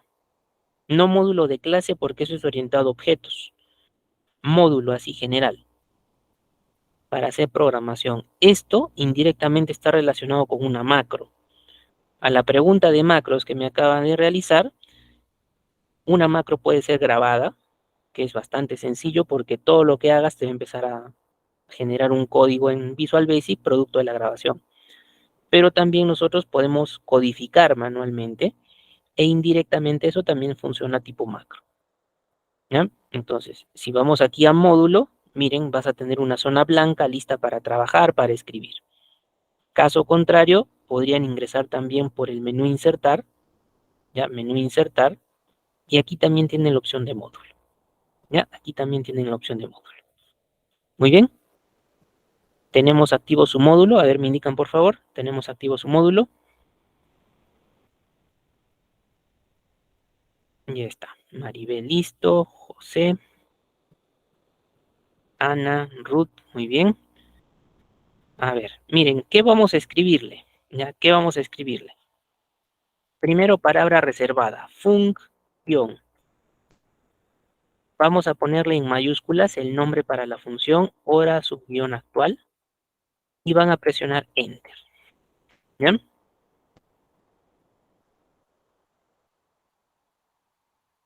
No módulo de clase porque eso es orientado a objetos. Módulo así general. Para hacer programación. Esto indirectamente está relacionado con una macro. A la pregunta de macros que me acaban de realizar, una macro puede ser grabada, que es bastante sencillo porque todo lo que hagas te va a empezar a generar un código en Visual Basic producto de la grabación. Pero también nosotros podemos codificar manualmente e indirectamente eso también funciona tipo macro. ¿Ya? Entonces, si vamos aquí a módulo, miren, vas a tener una zona blanca lista para trabajar, para escribir. Caso contrario, podrían ingresar también por el menú insertar, ¿ya? Menú insertar, y aquí también tienen la opción de módulo. ¿Ya? Aquí también tienen la opción de módulo. Muy bien. Tenemos activo su módulo. A ver, me indican por favor. Tenemos activo su módulo. Ya está. Maribel, listo. José, Ana, Ruth, muy bien. A ver, miren, ¿qué vamos a escribirle? ¿Ya? ¿Qué vamos a escribirle? Primero, palabra reservada, función. Vamos a ponerle en mayúsculas el nombre para la función hora subguión actual y van a presionar Enter. ¿Ya?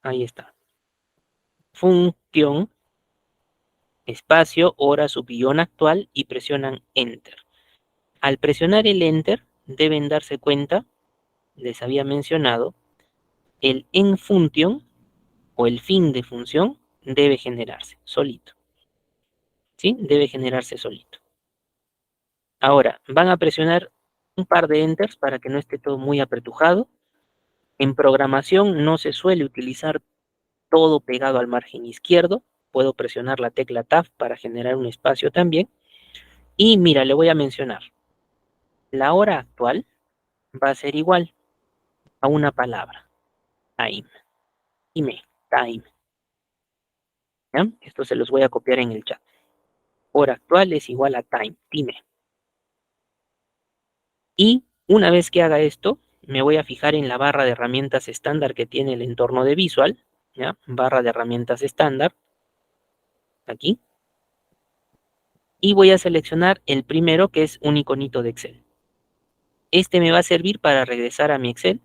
Ahí está. Función, espacio, hora subguión actual y presionan Enter. Al presionar el Enter, deben darse cuenta, les había mencionado, el en función o el fin de función debe generarse solito. ¿Sí? Debe generarse solito. Ahora, van a presionar un par de enters para que no esté todo muy apretujado. En programación no se suele utilizar todo pegado al margen izquierdo. Puedo presionar la tecla Tab para generar un espacio también. Y mira, le voy a mencionar. La hora actual va a ser igual a una palabra. Time. Time. ¿Ya? Esto se los voy a copiar en el chat. Hora actual es igual a time. Y una vez que haga esto, me voy a fijar en la barra de herramientas estándar que tiene el entorno de Visual, ¿ya? Barra de herramientas estándar, aquí, y voy a seleccionar el primero que es un iconito de Excel. Este me va a servir para regresar a mi Excel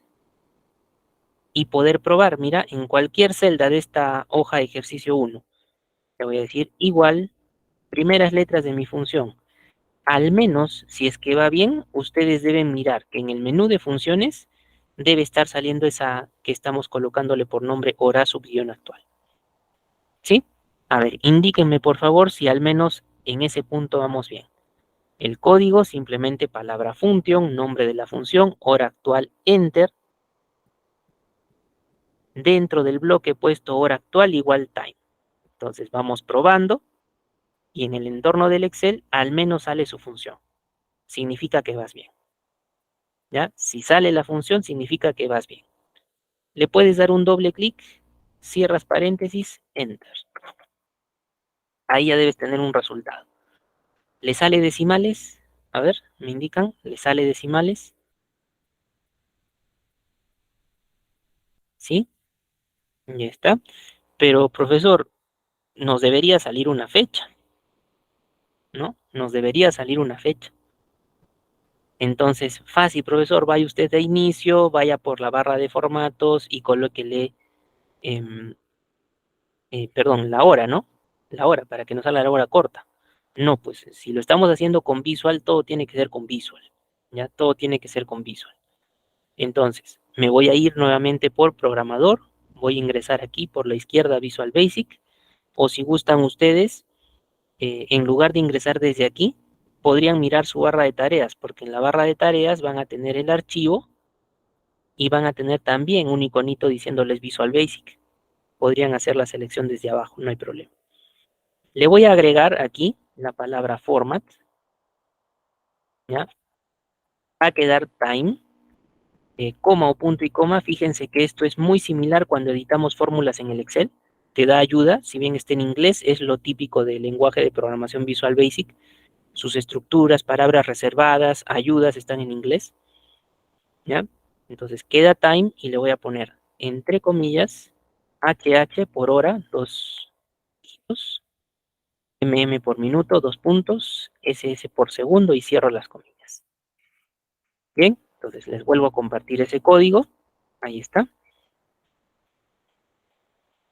y poder probar, mira, en cualquier celda de esta hoja de ejercicio 1, le voy a decir igual, primeras letras de mi función. Al menos, si es que va bien, ustedes deben mirar que en el menú de funciones debe estar saliendo esa que estamos colocándole por nombre hora subguión actual. ¿Sí? A ver, indíquenme por favor si al menos en ese punto vamos bien. El código, simplemente palabra función, nombre de la función, hora actual, enter. Dentro del bloque he puesto hora actual igual time. Entonces vamos probando y en el entorno del Excel al menos sale su función. Significa que vas bien. ¿Ya? Si sale la función, significa que vas bien. Le puedes dar un doble clic, cierras paréntesis, enter. Ahí ya debes tener un resultado. ¿Le sale decimales? A ver, me indican, ¿le sale decimales? ¿Sí? Ya está. Pero, profesor, nos debería salir una fecha, ¿no? Nos debería salir una fecha. Entonces, fácil, profesor, vaya usted de inicio, vaya por la barra de formatos y colóquele, perdón, la hora, ¿no? La hora, para que no salga la hora corta. No, pues si lo estamos haciendo con Visual, todo tiene que ser con Visual. Ya, todo tiene que ser con Visual. Entonces, me voy a ir nuevamente por programador, voy a ingresar aquí por la izquierda Visual Basic, o si gustan ustedes, en lugar de ingresar desde aquí, podrían mirar su barra de tareas, porque en la barra de tareas van a tener el archivo y van a tener también un iconito diciéndoles Visual Basic. Podrían hacer la selección desde abajo, no hay problema. Le voy a agregar aquí la palabra format, ¿ya? Va a quedar time, coma o punto y coma. Fíjense que esto es muy similar cuando editamos fórmulas en el Excel. Te da ayuda, si bien está en inglés, es lo típico del lenguaje de programación Visual Basic. Sus estructuras, palabras reservadas, ayudas están en inglés, ¿ya? Entonces queda time y le voy a poner entre comillas HH por hora, 2 dígitos, por minuto, 2 puntos, SS por segundo y cierro las comillas. Bien, entonces les vuelvo a compartir ese código. Ahí está.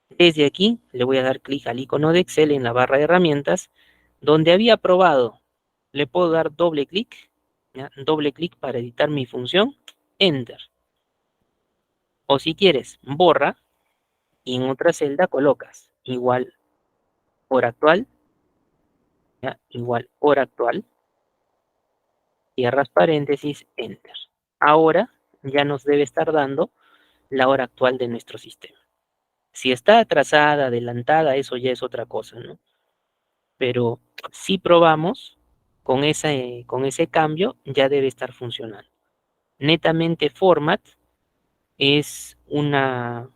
Desde aquí le voy a dar clic al icono de Excel en la barra de herramientas. Donde había probado, le puedo dar doble clic, ¿ya? Doble clic para editar mi función, Enter. O si quieres, borra y en otra celda colocas igual hora actual, ¿ya? Igual hora actual, cierras paréntesis, Enter. Ahora ya nos debe estar dando la hora actual de nuestro sistema. Si está atrasada, adelantada, eso ya es otra cosa, ¿no? Pero si probamos, con ese cambio ya debe estar funcionando. Netamente format es una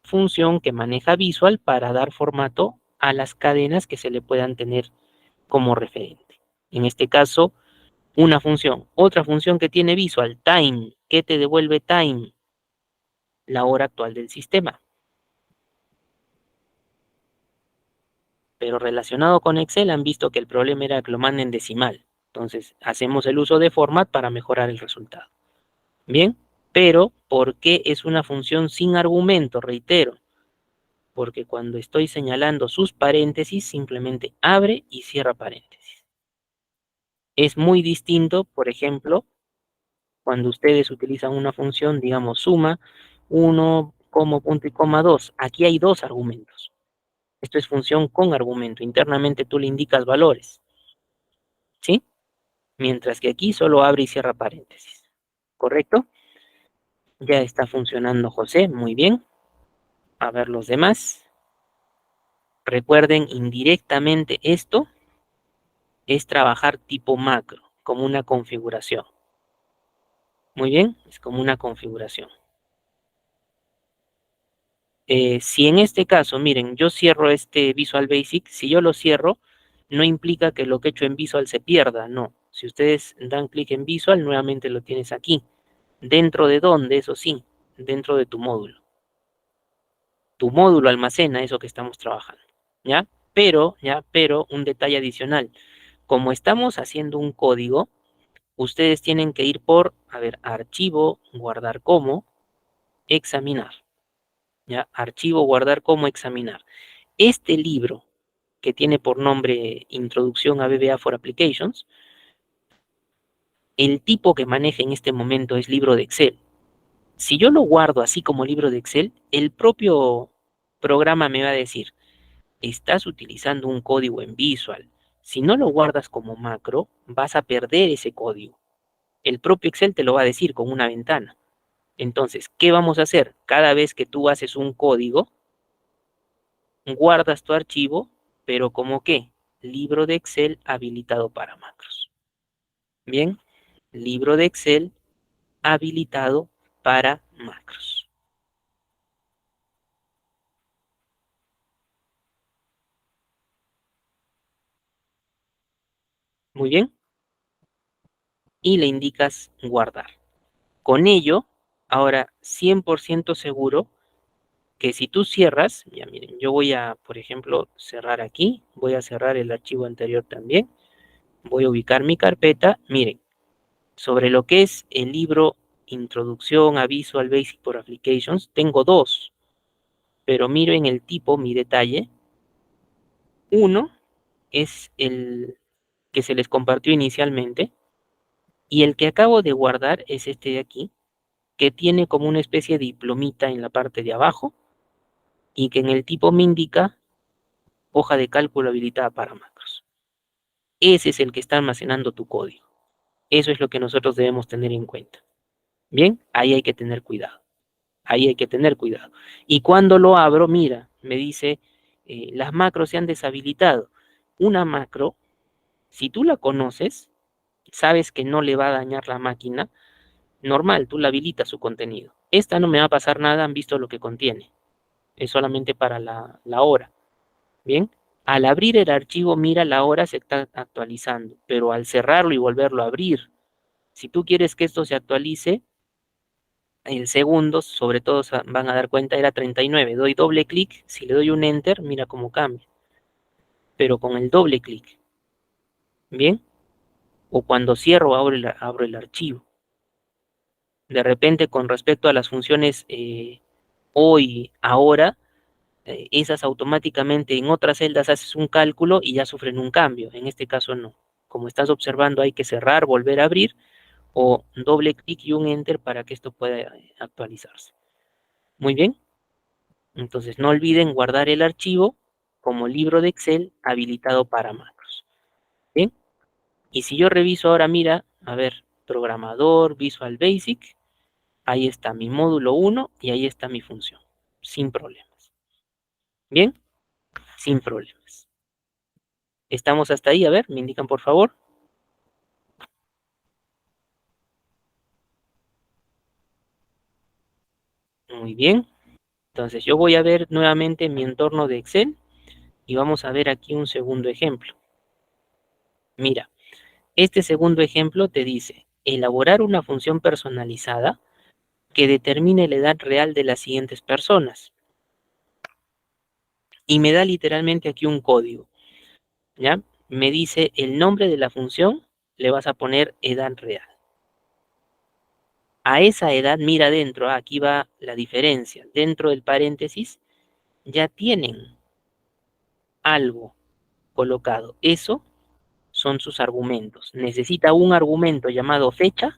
función que maneja Visual para dar formato a las cadenas que se le puedan tener como referente. En este caso, una función. Otra función que tiene Visual, time, que te devuelve time, la hora actual del sistema. Pero relacionado con Excel han visto que el problema era que lo manden decimal. Entonces, hacemos el uso de format para mejorar el resultado. Bien, pero ¿por qué es una función sin argumento? Reitero, porque cuando estoy señalando sus paréntesis, simplemente abre y cierra paréntesis. Es muy distinto, por ejemplo, cuando ustedes utilizan una función, digamos, suma 1, como punto y coma 2. Aquí hay dos argumentos. Esto es función con argumento. Internamente tú le indicas valores, ¿sí? Mientras que aquí solo abre y cierra paréntesis. ¿Correcto? Ya está funcionando José, muy bien. A ver los demás. Recuerden, indirectamente esto es trabajar tipo macro, como una configuración. Muy bien, es como una configuración. Si en este caso, miren, yo cierro este Visual Basic, si yo lo cierro, no implica que lo que he hecho en Visual se pierda, no. Si ustedes dan clic en Visual, nuevamente lo tienes aquí. ¿Dentro de dónde? Eso sí, dentro de tu módulo. Tu módulo almacena eso que estamos trabajando, ¿ya? Pero, un detalle adicional. Como estamos haciendo un código, ustedes tienen que ir por, a ver, archivo, guardar como, examinar, ¿ya? Archivo, guardar como, examinar. Este libro, que tiene por nombre Introducción a VBA for Applications, el tipo que maneja en este momento es libro de Excel. Si yo lo guardo así como libro de Excel, el propio programa me va a decir, estás utilizando un código en Visual. Si no lo guardas como macro, vas a perder ese código. El propio Excel te lo va a decir con una ventana. Entonces, ¿qué vamos a hacer? Cada vez que tú haces un código, guardas tu archivo, pero ¿como qué? Libro de Excel habilitado para macros. Bien, libro de Excel habilitado para macros. Muy bien, y le indicas guardar. Con ello, ahora 100% seguro que si tú cierras, ya miren, yo voy a, por ejemplo, cerrar aquí, voy a cerrar el archivo anterior también, voy a ubicar mi carpeta, miren, sobre lo que es el libro Introducción a Visual Basic for Applications, tengo dos, pero miren el tipo, mi detalle. Uno es el que se les compartió inicialmente y el que acabo de guardar es este de aquí, que tiene como una especie de diplomita en la parte de abajo y que en el tipo me indica hoja de cálculo habilitada para macros. Ese es el que está almacenando tu código. Eso es lo que nosotros debemos tener en cuenta. Bien, ahí hay que tener cuidado. Ahí hay que tener cuidado. Y cuando lo abro, mira, me dice, las macros se han deshabilitado. Una macro, si tú la conoces, sabes que no le va a dañar la máquina, normal, tú la habilitas su contenido. Esta no me va a pasar nada, han visto lo que contiene. Es solamente para la hora. Bien, al abrir el archivo, mira, la hora se está actualizando, pero al cerrarlo y volverlo a abrir, si tú quieres que esto se actualice, el segundo, sobre todo van a dar cuenta, era 39. Doy doble clic, si le doy un enter, mira cómo cambia. Pero con el doble clic, ¿bien? O cuando cierro, abro el archivo. De repente, con respecto a las funciones hoy, ahora, esas automáticamente en otras celdas haces un cálculo y ya sufren un cambio. En este caso no. Como estás observando, hay que cerrar, volver a abrir o doble clic y un enter para que esto pueda actualizarse. Muy bien. Entonces no olviden guardar el archivo como libro de Excel habilitado para macros. Bien. Y si yo reviso ahora, mira, a ver, programador, Visual Basic, ahí está mi módulo 1 y ahí está mi función. Sin problemas. Bien, sin problemas. Estamos hasta ahí, a ver, me indican por favor. Muy bien. Entonces yo voy a ver nuevamente mi entorno de Excel y vamos a ver aquí un segundo ejemplo. Mira, este segundo ejemplo te dice elaborar una función personalizada que determine la edad real de las siguientes personas. Y me da literalmente aquí un código, ¿ya? Me dice el nombre de la función, le vas a poner edad real. A esa edad, mira dentro, aquí va la diferencia. Dentro del paréntesis ya tienen algo colocado. Eso son sus argumentos. Necesita un argumento llamado fecha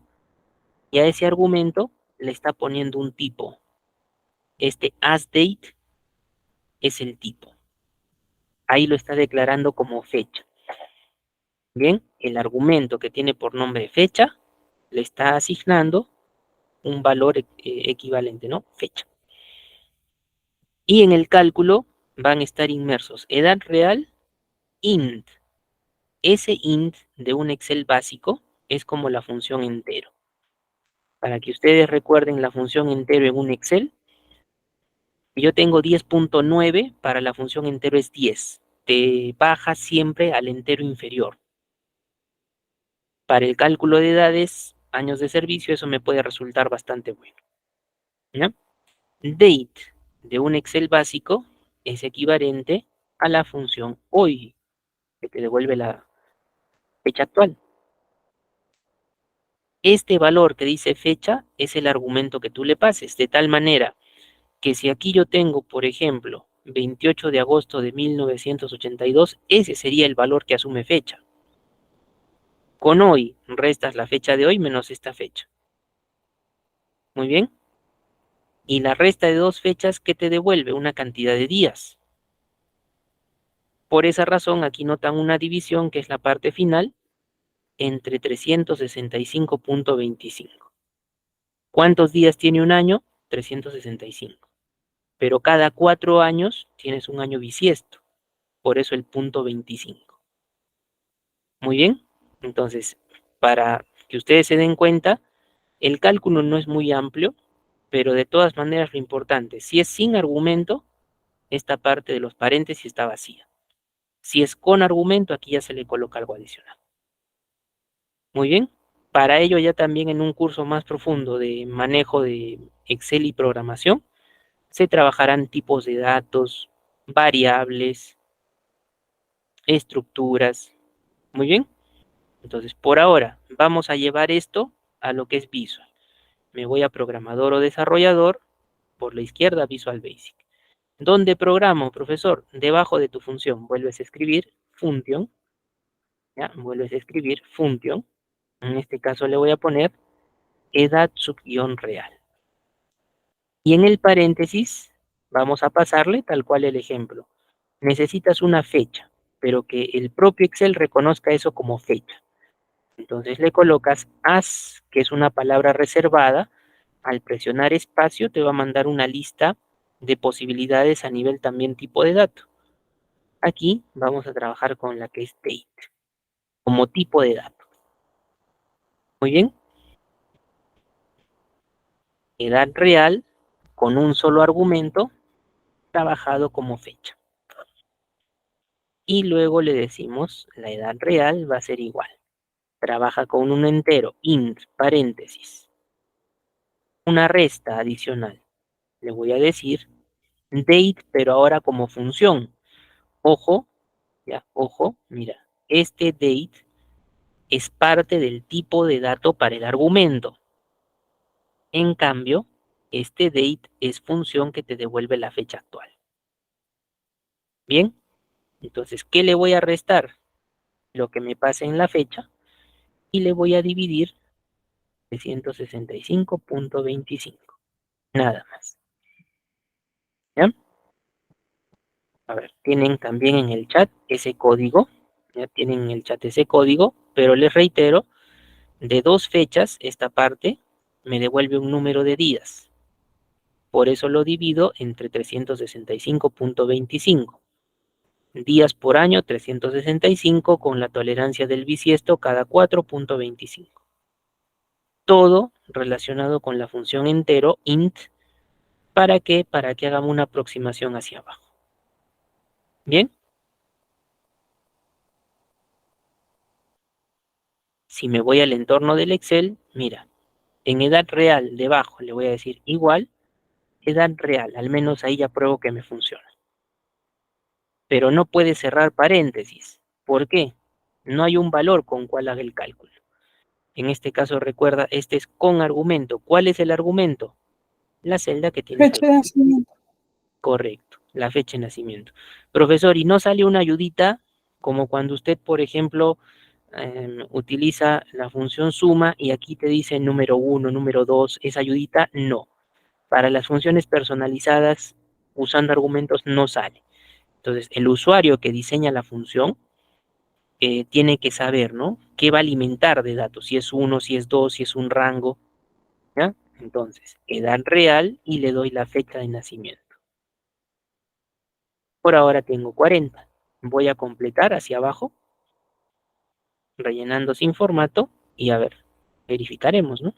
y a ese argumento le está poniendo un tipo. Este asDate es el tipo. Ahí lo está declarando como fecha. Bien, el argumento que tiene por nombre fecha le está asignando un valor equivalente, ¿no? Fecha. Y en el cálculo van a estar inmersos edad real, int. Ese int de un Excel básico es como la función entero. Para que ustedes recuerden la función entero en un Excel, yo tengo 10.9, para la función entero es 10. Te baja siempre al entero inferior. Para el cálculo de edades, años de servicio, eso me puede resultar bastante bueno. ¿Ya? Date de un Excel básico es equivalente a la función hoy, que te devuelve la fecha actual. Este valor que dice fecha es el argumento que tú le pases, de tal manera que si aquí yo tengo, por ejemplo, 28 de agosto de 1982, ese sería el valor que asume fecha. Con hoy restas la fecha de hoy menos esta fecha. Muy bien. Y la resta de dos fechas que te devuelve una cantidad de días. Por esa razón, aquí notan una división que es la parte final entre 365.25. ¿Cuántos días tiene un año? 365. Pero cada 4 años tienes un año bisiesto. Por eso el punto 25. Muy bien. Entonces, para que ustedes se den cuenta, el cálculo no es muy amplio, pero de todas maneras lo importante, si es sin argumento, esta parte de los paréntesis está vacía. Si es con argumento, aquí ya se le coloca algo adicional. Muy bien. Para ello ya también en un curso más profundo de manejo de Excel y programación, se trabajarán tipos de datos, variables, estructuras. Muy bien. Entonces, por ahora, vamos a llevar esto a lo que es Visual. Me voy a programador o desarrollador, por la izquierda Visual Basic. ¿Dónde programo, profesor? Debajo de tu función, vuelves a escribir function, ¿ya? Vuelves a escribir function. En este caso le voy a poner edad sub-real. Y en el paréntesis vamos a pasarle tal cual el ejemplo. Necesitas una fecha, pero que el propio Excel reconozca eso como fecha. Entonces le colocas as, que es una palabra reservada. Al presionar espacio te va a mandar una lista de posibilidades a nivel también tipo de dato. Aquí vamos a trabajar con la que es date, como tipo de dato. Muy bien. Edad real con un solo argumento trabajado como fecha. Y luego le decimos la edad real va a ser igual. Trabaja con un entero, int, paréntesis. Una resta adicional. Le voy a decir date, pero ahora como función. Ojo, ya, ojo, mira, este date es parte del tipo de dato para el argumento. En cambio, este date es función que te devuelve la fecha actual. Bien, entonces, ¿qué le voy a restar? Lo que me pase en la fecha y le voy a dividir 365.25. Nada más. ¿Ya? A ver, tienen también en el chat ese código. Ya tienen en el chat ese código, pero les reitero, de dos fechas, esta parte me devuelve un número de días. Por eso lo divido entre 365.25. Días por año, 365, con la tolerancia del bisiesto cada 4.25. Todo relacionado con la función entero, int. ¿Para qué? Para que hagamos una aproximación hacia abajo. ¿Bien? Si me voy al entorno del Excel, mira, en edad real debajo le voy a decir igual, edad real, al menos ahí ya pruebo que me funciona. Pero no puede cerrar paréntesis. ¿Por qué? No hay un valor con cual haga el cálculo. En este caso, recuerda, este es con argumento. ¿Cuál es el argumento? La celda que tienes al Fecha de nacimiento. correcto, la fecha de nacimiento. Profesor, ¿y no sale una ayudita como cuando usted, por ejemplo, utiliza la función suma y aquí te dice número 1, número 2, esa ayudita? No. Para las funciones personalizadas, usando argumentos, no sale. Entonces, el usuario que diseña la función tiene que saber, ¿no? ¿Qué va a alimentar de datos? Si es 1, si es 2, si es un rango, ¿ya? Entonces, edad real y le doy la fecha de nacimiento. Por ahora tengo 40. Voy a completar hacia abajo, rellenando sin formato, y a ver, verificaremos, ¿no?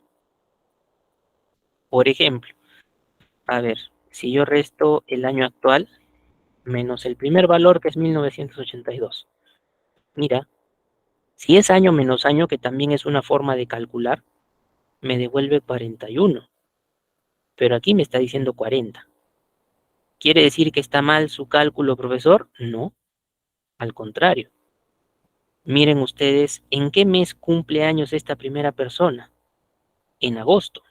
Por ejemplo, a ver, si yo resto el año actual menos el primer valor, que es 1982. Mira, si es año menos año, que también es una forma de calcular, me devuelve 41. Pero aquí me está diciendo 40. ¿Quiere decir que está mal su cálculo, profesor? No, al contrario. Miren ustedes, ¿en qué mes cumple años esta primera persona? En agosto.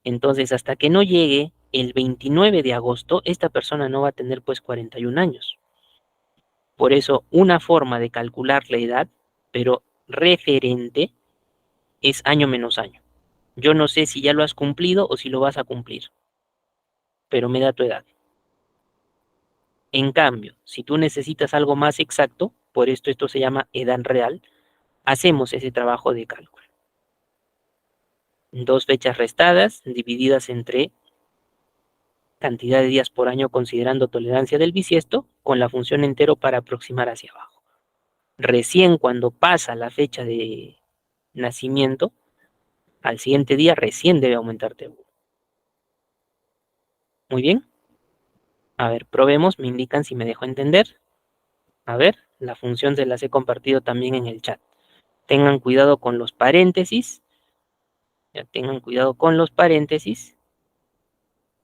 Entonces, hasta que no llegue el 29 de agosto, esta persona no va a tener pues 41 años. Por eso, una forma de calcular la edad, pero referente, es año menos año. Yo no sé si ya lo has cumplido o si lo vas a cumplir, pero me da tu edad. En cambio, si tú necesitas algo más exacto, por esto se llama edad real, hacemos ese trabajo de cálculo. Dos fechas restadas divididas entre cantidad de días por año considerando tolerancia del bisiesto con la función entero para aproximar hacia abajo. Recién cuando pasa la fecha de nacimiento, al siguiente día recién debe aumentarte 1. Muy bien. A ver, probemos, me indican si me dejo entender. A ver, la función se las he compartido también en el chat. Tengan cuidado con los paréntesis. Ya tengan cuidado con los paréntesis.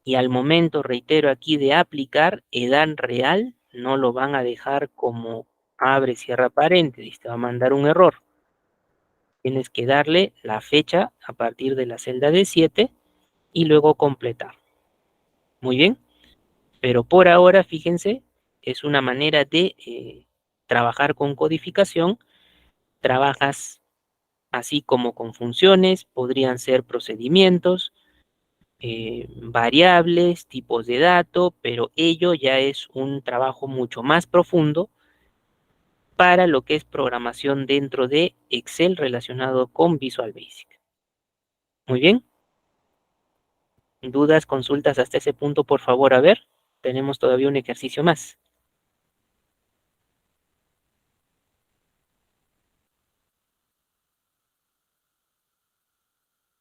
Y al momento, reitero aquí, de aplicar edad real, no lo van a dejar como abre, cierra paréntesis. Te va a mandar un error. Tienes que darle la fecha a partir de la celda de 7 y luego completar. Muy bien. Pero por ahora, fíjense, es una manera de trabajar con codificación. Trabajas así como con funciones, podrían ser procedimientos, variables, tipos de datos, pero ello ya es un trabajo mucho más profundo para lo que es programación dentro de Excel relacionado con Visual Basic. Muy bien. ¿Dudas, consultas hasta ese punto, por favor? A ver, tenemos todavía un ejercicio más.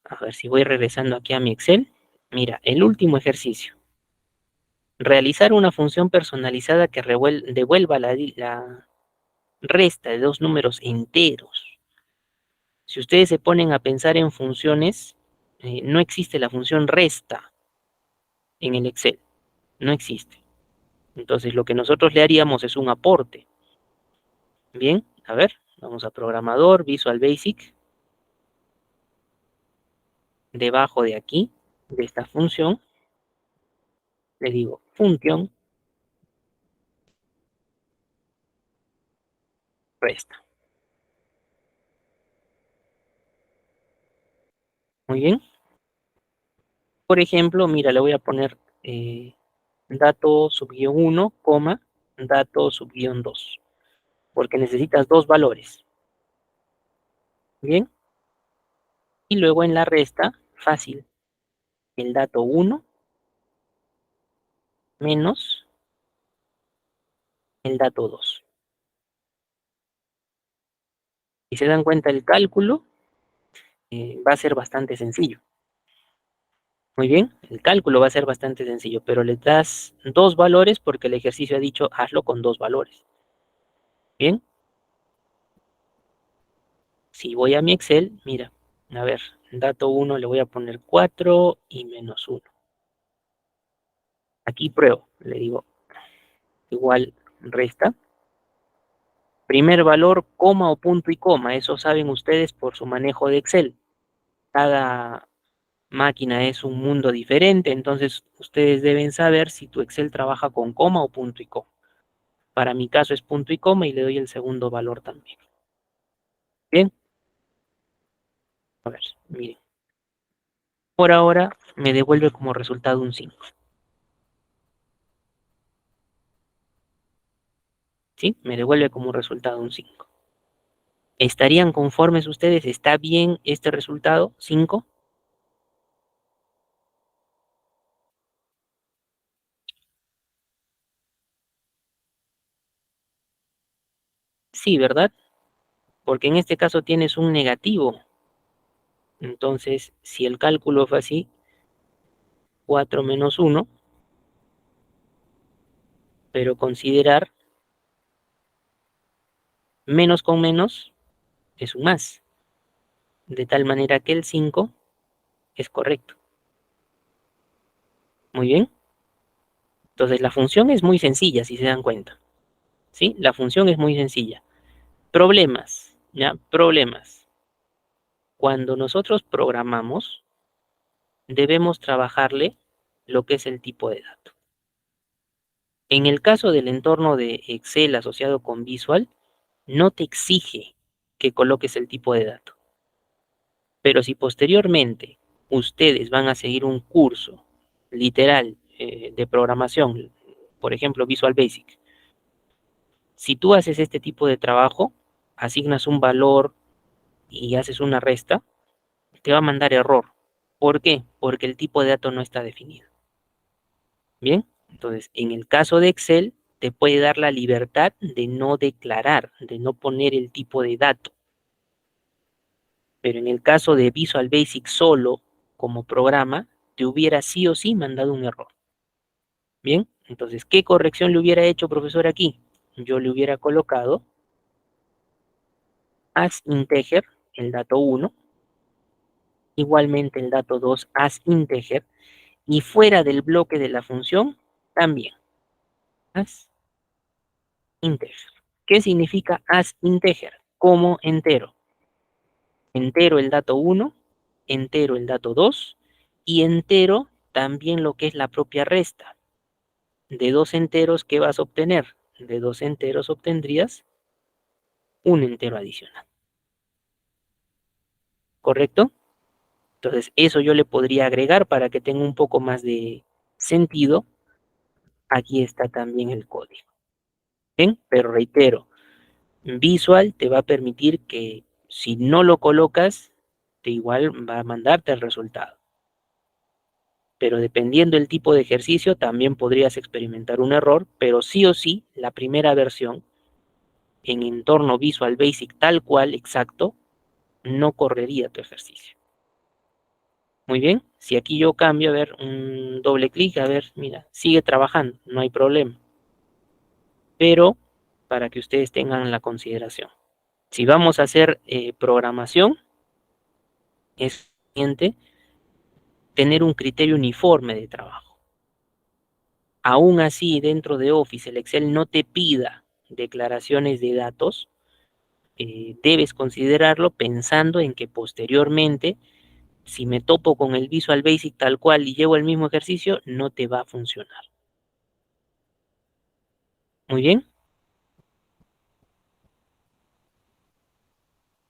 A ver si voy regresando aquí a mi Excel. Mira, el último ejercicio. Realizar una función personalizada que devuelva la resta de dos números enteros. Si ustedes se ponen a pensar en funciones, no existe la función resta en el Excel. No existe. Entonces lo que nosotros le haríamos es un aporte. Bien, a ver, vamos a programador, Visual Basic. Debajo de aquí, de esta función, le digo función resta. Muy bien. Por ejemplo, mira, le voy a poner dato subguión 1, coma, dato subguión 2, porque necesitas dos valores. Bien. Y luego en la resta, fácil, el dato 1 menos el dato 2. Si se dan cuenta el cálculo, va a ser bastante sencillo. Muy bien, el cálculo va a ser bastante sencillo, pero le das dos valores porque el ejercicio ha dicho hazlo con dos valores. Bien, si voy a mi Excel, mira, a ver, dato 1 le voy a poner 4 y menos 1. Aquí pruebo, le digo igual resta. Primer valor, coma o punto y coma, eso saben ustedes por su manejo de Excel. Cada máquina es un mundo diferente, entonces ustedes deben saber si tu Excel trabaja con coma o punto y coma. Para mi caso es punto y coma y le doy el segundo valor también. Bien, a ver, miren. Por ahora me devuelve como resultado un 5. ¿Sí? Me devuelve como resultado un 5. ¿Estarían conformes ustedes? ¿Está bien este resultado? 5. Sí, ¿verdad? Porque en este caso tienes un negativo. Entonces, si el cálculo fue así, 4 menos 1, pero considerar menos con menos es un más, de tal manera que el 5 es correcto. Muy bien. Entonces, la función es muy sencilla, si se dan cuenta. ¿Sí? La función es muy sencilla. Problemas, ¿ya? Problemas. Cuando nosotros programamos, debemos trabajarle lo que es el tipo de dato. En el caso del entorno de Excel asociado con Visual, no te exige que coloques el tipo de dato. Pero si posteriormente ustedes van a seguir un curso literal de programación, por ejemplo Visual Basic, si tú haces este tipo de trabajo, asignas un valor y haces una resta, te va a mandar error. ¿Por qué? Porque el tipo de dato no está definido. Bien, entonces en el caso de Excel te puede dar la libertad de no declarar, de no poner el tipo de dato. Pero en el caso de Visual Basic solo como programa, te hubiera sí o sí mandado un error. Bien, entonces, ¿qué corrección le hubiera hecho, profesor, aquí? Yo le hubiera colocado as integer, el dato 1, igualmente el dato 2 as integer, y fuera del bloque de la función, también as integer. ¿Qué significa as integer? Como entero. Entero el dato 1, entero el dato 2 y entero también lo que es la propia resta. De dos enteros, ¿qué vas a obtener? De dos enteros obtendrías un entero adicional. ¿Correcto? Entonces, eso yo le podría agregar para que tenga un poco más de sentido. Aquí está también el código. ¿Bien? Pero reitero, Visual te va a permitir que si no lo colocas, te igual va a mandarte el resultado. Pero dependiendo del tipo de ejercicio, también podrías experimentar un error, pero sí o sí, la primera versión en entorno Visual Basic tal cual, exacto, no correría tu ejercicio. Muy bien, si aquí yo cambio, a ver, un doble clic, a ver, mira, sigue trabajando, no hay problema. Pero para que ustedes tengan la consideración. Si vamos a hacer programación, es suficiente tener un criterio uniforme de trabajo. Aún así, dentro de Office, el Excel no te pida declaraciones de datos, debes considerarlo pensando en que posteriormente, si me topo con el Visual Basic tal cual y llevo el mismo ejercicio, no te va a funcionar. Muy bien.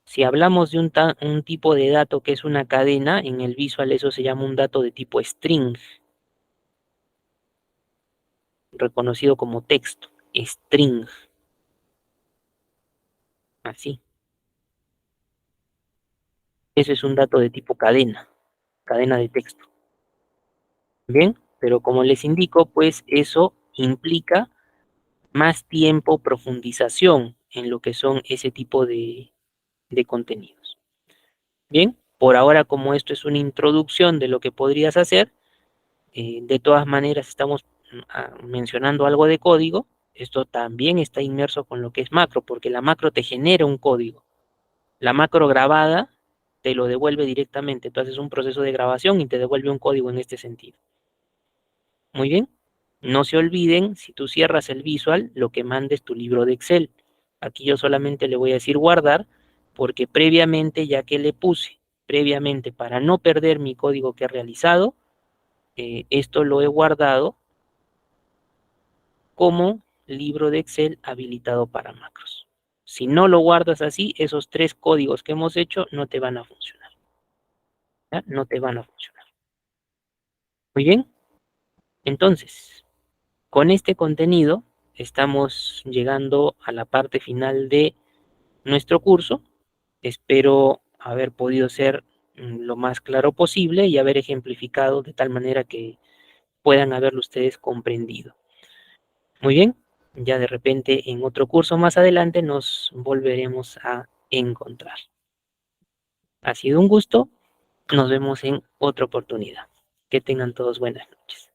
Si hablamos de un tipo de dato que es una cadena, en el Visual eso se llama un dato de tipo string, reconocido como texto, string, así. Eso es un dato de tipo cadena, cadena de texto. Bien, pero como les indico, pues eso implica más tiempo, profundización en lo que son ese tipo de contenidos. Bien, por ahora como esto es una introducción de lo que podrías hacer, de todas maneras estamos mencionando algo de código, esto también está inmerso con lo que es macro, porque la macro te genera un código. La macro grabada te lo devuelve directamente, tú haces un proceso de grabación y te devuelve un código en este sentido. Muy bien, no se olviden, si tú cierras el visual, lo que mandes tu libro de Excel. Aquí yo solamente le voy a decir guardar, porque previamente, ya que le puse, previamente para no perder mi código que he realizado, esto lo he guardado como libro de Excel habilitado para macros. Si no lo guardas así, esos 3 códigos que hemos hecho no te van a funcionar. ¿Ya? No te van a funcionar. Muy bien, entonces, con este contenido estamos llegando a la parte final de nuestro curso. Espero haber podido ser lo más claro posible y haber ejemplificado de tal manera que puedan haberlo ustedes comprendido. Muy bien, ya de repente en otro curso más adelante nos volveremos a encontrar. Ha sido un gusto, nos vemos en otra oportunidad. Que tengan todos buenas noches.